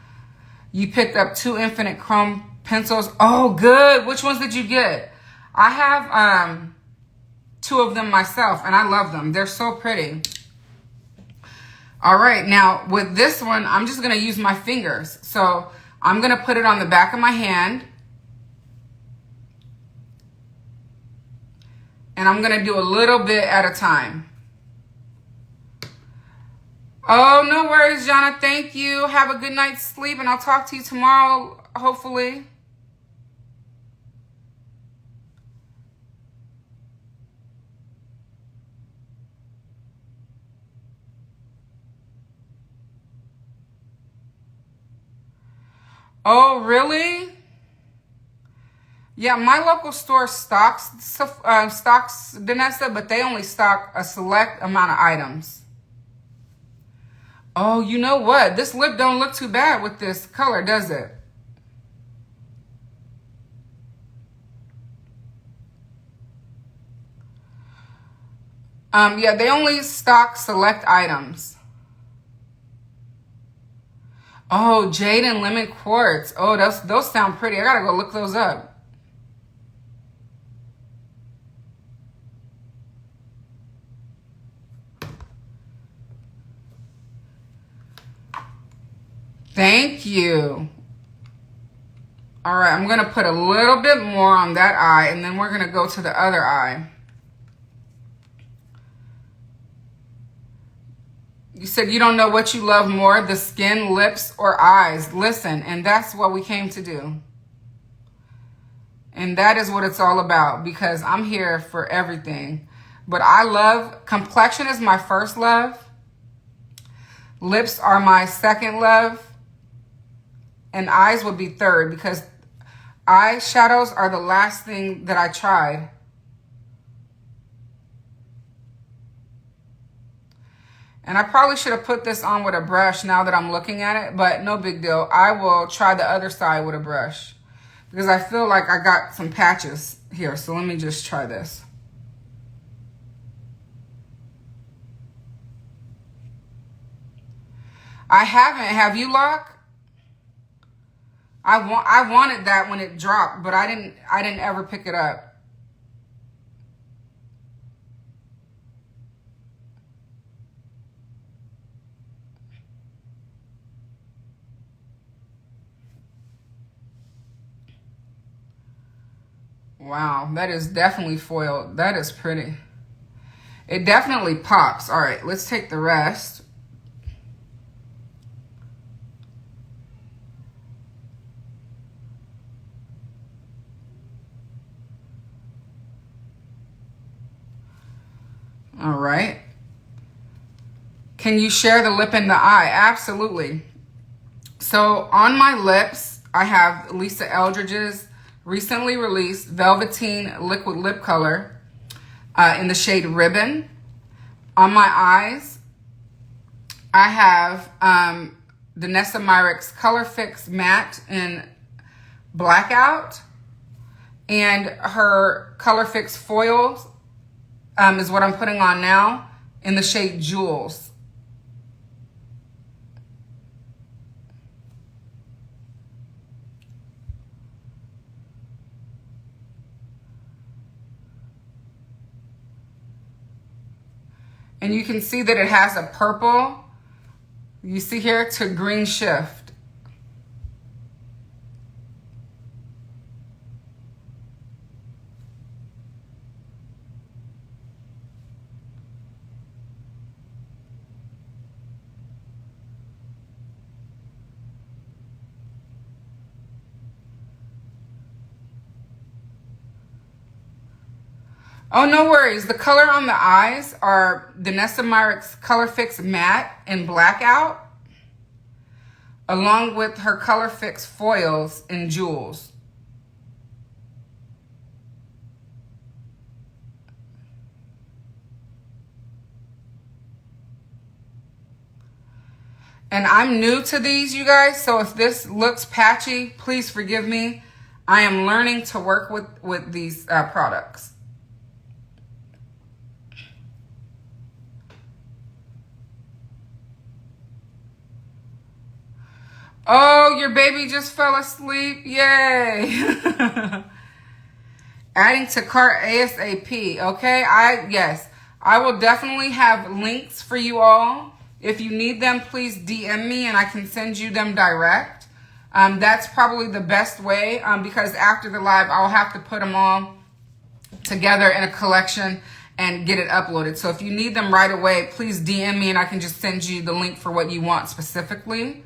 You picked up 2 Infinite Chrome pencils. Oh, good. Which ones did you get? I have 2 of them myself, and I love them. They're so pretty. All right. Now, with this one, I'm just going to use my fingers. So I'm going to put it on the back of my hand. And I'm going to do a little bit at a time. Oh, no worries, Jonna. Thank you. Have a good night's sleep, and I'll talk to you tomorrow, hopefully. Oh, really? Yeah, my local store stocks Danessa, but they only stock a select amount of items. Oh, you know what? This lip don't look too bad with this color, does it? Yeah, they only stock select items. Oh, Jade and Lemon Quartz. Oh, those sound pretty. I gotta go look those up. Thank you. All right, I'm going to put a little bit more on that eye, and then we're going to go to the other eye. You said you don't know what you love more, the skin, lips, or eyes. Listen, and that's what we came to do. And that is what it's all about, because I'm here for everything. But I love, complexion is my first love. Lips are my second love. And eyes would be third, because eyeshadows are the last thing that I tried. And I probably should have put this on with a brush now that I'm looking at it, but no big deal. I will try the other side with a brush, because I feel like I got some patches here. So let me just try this. I haven't. Have you, Locke? I wanted that when it dropped, but I didn't ever pick it up. Wow, that is definitely foiled. That is pretty. It definitely pops. All right, let's take the rest. All right. Can you share the lip and the eye? Absolutely. So on my lips, I have Lisa Eldridge's recently released Velveteen Liquid Lip Color in the shade Ribbon. On my eyes, I have Danessa Myricks Colorfix Matte in Blackout. And her Colorfix Foils is what I'm putting on now in the shade Jewels. And you can see that it has a purple, you see here, to green shift. Oh, no worries. The color on the eyes are Danessa Myricks Colorfix Matte in Blackout, along with her Colorfix Foils in Jewels. And I'm new to these, you guys, so if this looks patchy, please forgive me. I am learning to work with these products. Oh, your baby just fell asleep. Yay. Adding to cart ASAP. Okay. Yes, I will definitely have links for you all. If you need them, please DM me and I can send you them direct. That's probably the best way because after the live, I'll have to put them all together in a collection and get it uploaded. So if you need them right away, please DM me and I can just send you the link for what you want specifically.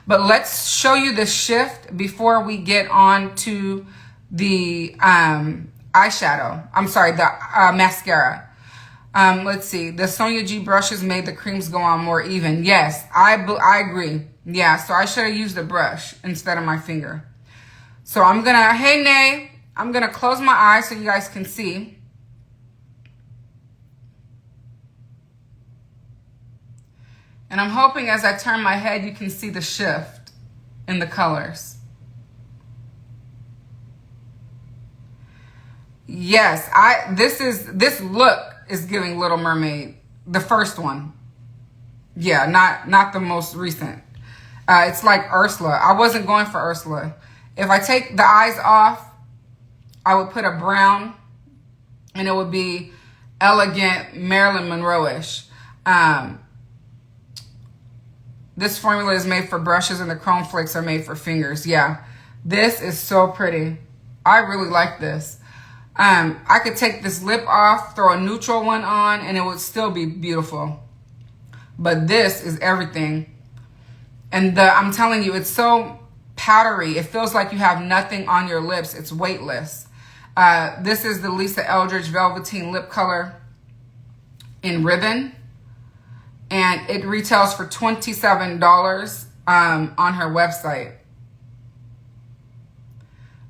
But let's show you the shift before we get on to the eyeshadow. I'm sorry, the mascara. Let's see. The Sonia G brushes made the creams go on more even. Yes, I agree. Yeah, so I should have used a brush instead of my finger. So I'm going to, hey, Nay, I'm going to close my eyes so you guys can see. And I'm hoping as I turn my head, you can see the shift in the colors. Yes, this look is giving Little Mermaid, the first one. Yeah, not the most recent. It's like Ursula. I wasn't going for Ursula. If I take the eyes off, I would put a brown and it would be elegant Marilyn Monroe-ish. This formula is made for brushes and the chrome flakes are made for fingers. Yeah, this is so pretty. I really like this. I could take this lip off, throw a neutral one on, and it would still be beautiful. But this is everything. And I'm telling you, it's so powdery. It feels like you have nothing on your lips. It's weightless. This is the Lisa Eldridge Velveteen Lip Color in Ribbon. And it retails for $27 on her website.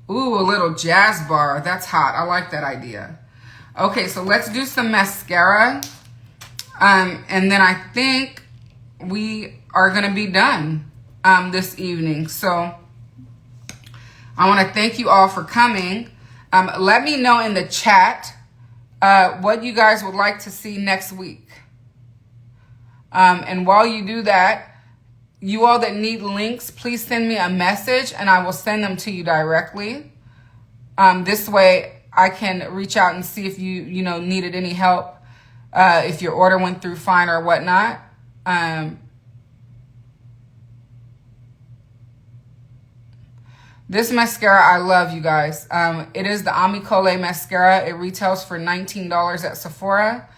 Ooh, a little jazz bar. That's hot. I like that idea. Okay, so let's do some mascara. And then I think we are going to be done this evening. So I want to thank you all for coming. Let me know in the chat what you guys would like to see next week. And while you do that, you all that need links, please send me a message and I will send them to you directly. This way I can reach out and see if you needed any help, if your order went through fine or whatnot. This mascara I love, you guys. It is the Colé mascara. It retails for $19 at Sephora.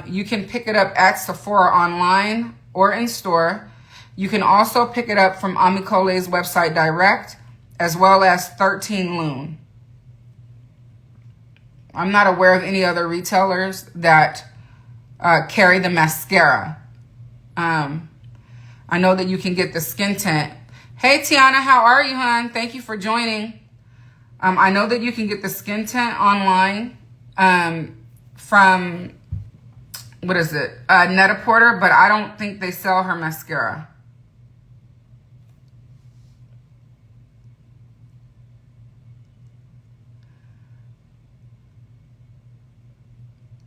You can pick it up at Sephora online or in store. You can also pick it up from Colé's website direct, as well as 13 Loon. I'm not aware of any other retailers that carry the mascara. I know that you can get the skin tint. Hey, Tiana, how are you, hon? Thank you for joining. I know that you can get the skin tint online from, what is it, Net-a-Porter, but I don't think they sell her mascara.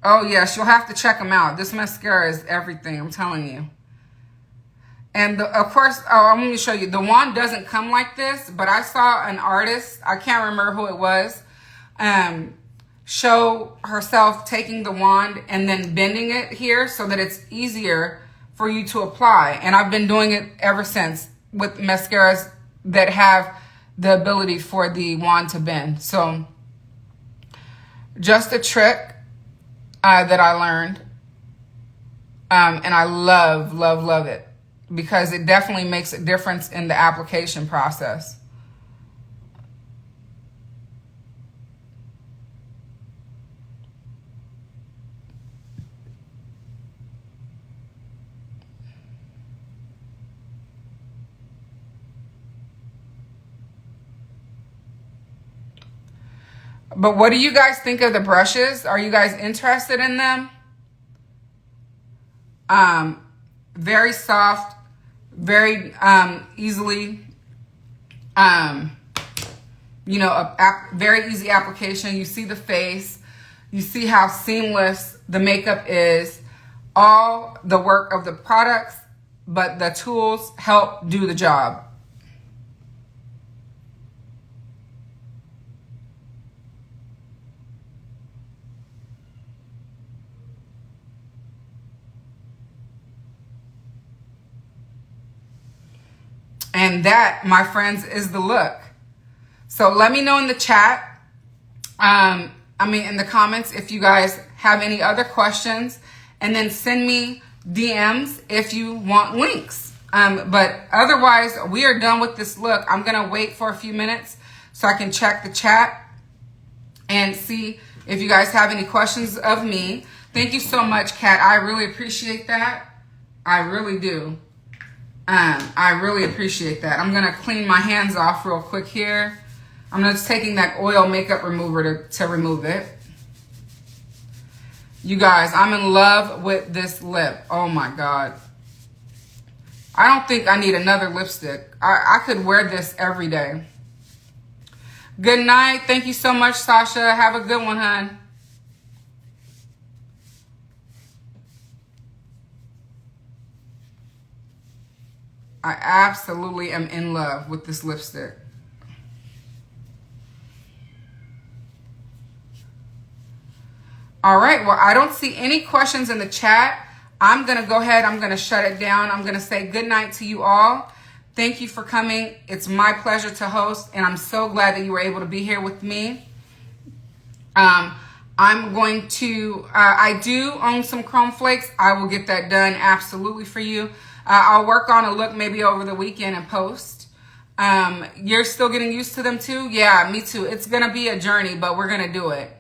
Oh, yes, you'll have to check them out. This mascara is everything, I'm telling you. And of course, I'm going to show you. The wand doesn't come like this, but I saw an artist, I can't remember who it was, show herself taking the wand and then bending it here so that it's easier for you to apply. And I've been doing it ever since with mascaras that have the ability for the wand to bend. So just a trick that I learned, and I love, love, love it, because it definitely makes a difference in the application process. But what do you guys think of the brushes? Are you guys interested in them? Very soft, very easily, very easy application. You see the face. You see how seamless the makeup is. All the work of the products, but the tools help do the job. And that, my friends, is the look. So let me know in the chat, in the comments, if you guys have any other questions, and then send me DMs if you want links. But otherwise, we are done with this look. I'm going to wait for a few minutes so I can check the chat and see if you guys have any questions of me. Thank you so much, Kat. I really appreciate that. I really do. I really appreciate that. I'm going to clean my hands off real quick here. I'm just taking that oil makeup remover to remove it. You guys, I'm in love with this lip. Oh my God. I don't think I need another lipstick. I could wear this every day. Good night. Thank you so much, Sasha. Have a good one, hon. I absolutely am in love with this lipstick. All right, well, I don't see any questions in the chat. I'm going to go ahead. I'm going to shut it down. I'm going to say good night to you all. Thank you for coming. It's my pleasure to host, and I'm so glad that you were able to be here with me. I'm going to, I do own some chrome flakes. I will get that done absolutely for you. I'll work on a look maybe over the weekend and post. You're still getting used to them too? Yeah, me too. It's going to be a journey, but we're going to do it.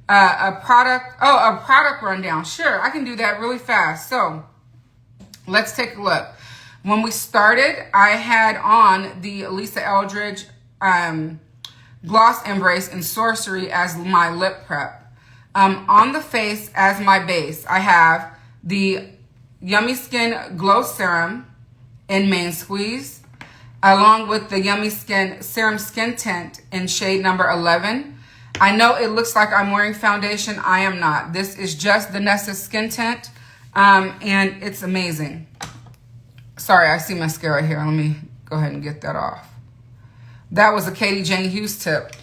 A product rundown. Sure, I can do that really fast. So let's take a look. When we started, I had on the Lisa Eldridge Gloss Embrace in Sorcery as my lip prep. On the face as my base, I have the Yummy Skin Glow Serum in Main Squeeze, along with the Yummy Skin Serum Skin Tint in shade number 11. I know it looks like I'm wearing foundation. I am not. This is just Danessa Skin Tint, and it's amazing. Sorry, I see mascara here. Let me go ahead and get that off. That was a Katie Jane Hughes tip.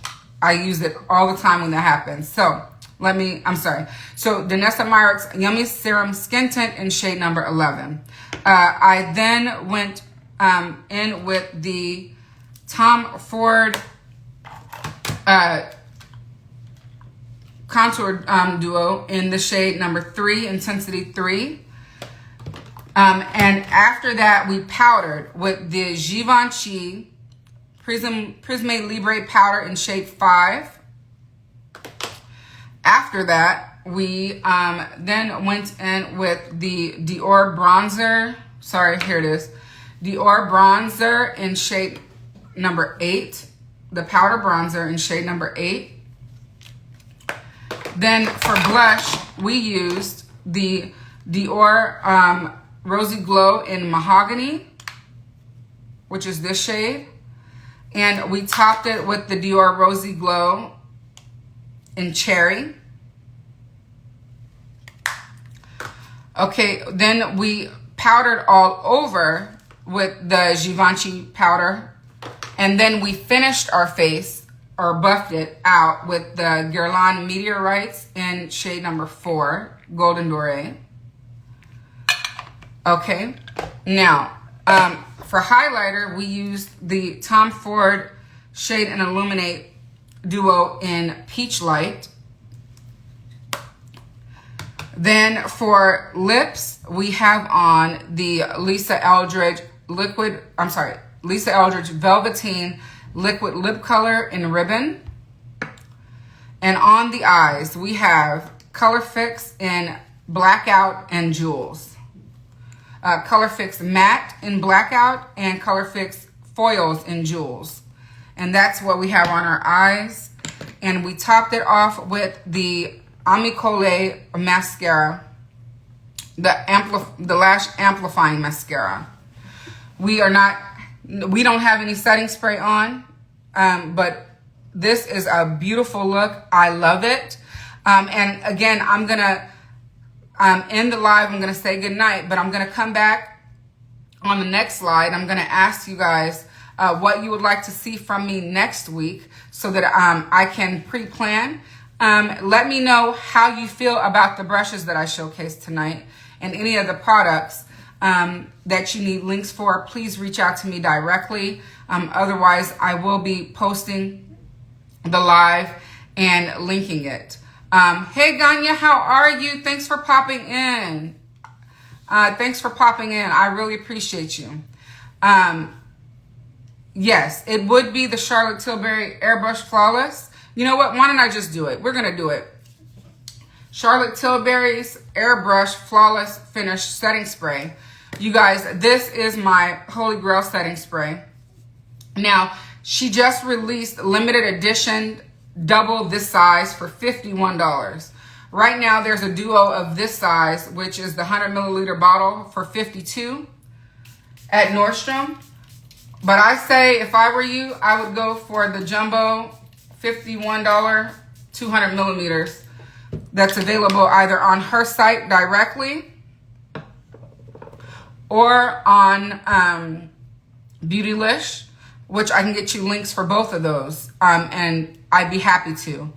I use it all the time when that happens. So I'm sorry. So Danessa Myricks Yummy Serum Skin Tint in shade number 11. I then went in with the Tom Ford Contour Duo in the shade number 3, Intensity 3. And after that, we powdered with the Givenchy Prisme Libre powder in shade 5. After that, we then went in with the Dior bronzer. Sorry, here it is. Dior bronzer in shade number 8. The powder bronzer in shade number 8. Then for blush, we used the Dior Rosy Glow in Mahogany, which is this shade. And we topped it with the Dior Rosy Glow in Cherry. Okay, then we powdered all over with the Givenchy powder. And then we finished our face, or buffed it out, with the Guerlain Météorites in shade number 4, Golden Doré. Okay, now for highlighter, we used the Tom Ford Shade and Illuminate Duo in Peachlight. Then for lips, we have on the Lisa Eldridge Velveteen Liquid Lip Color in Ribbon. And on the eyes, we have Colorfix in Blackout and Jewels. Colorfix Matte in Blackout and Colorfix Foils in Jewels. And that's what we have on our eyes. And we topped it off with the Colé mascara, the Lash-Amplifying mascara. We don't have any setting spray on, but this is a beautiful look. I love it. And again, I'm gonna end the live. I'm gonna say goodnight, but I'm gonna come back on the next slide. I'm gonna ask you guys what you would like to see from me next week so that I can pre-plan. Let me know how you feel about the brushes that I showcased tonight and any of the products that you need links for. Please reach out to me directly. Otherwise, I will be posting the live and linking it. Hey, Ganya, how are you? Thanks for popping in. I really appreciate you. Yes, it would be the Charlotte Tilbury Airbrush Flawless. You know what? Why don't I just do it? We're going to do it. Charlotte Tilbury's Airbrush Flawless Finish Setting Spray. You guys, this is my Holy Grail setting spray. Now, she just released limited edition double this size for $51. Right now, there's a duo of this size, which is the 100 milliliter bottle for $52 at Nordstrom. But I say, if I were you, I would go for the jumbo $51 200 millimeters that's available either on her site directly or on Beautylish, which I can get you links for both of those, and I'd be happy to.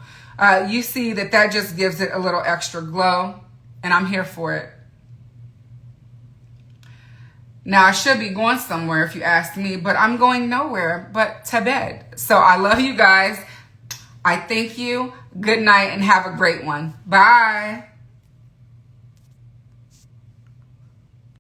You see that just gives it a little extra glow, and I'm here for it. Now, I should be going somewhere if you ask me, but I'm going nowhere but to bed. So I love you guys. I thank you. Good night and have a great one. Bye.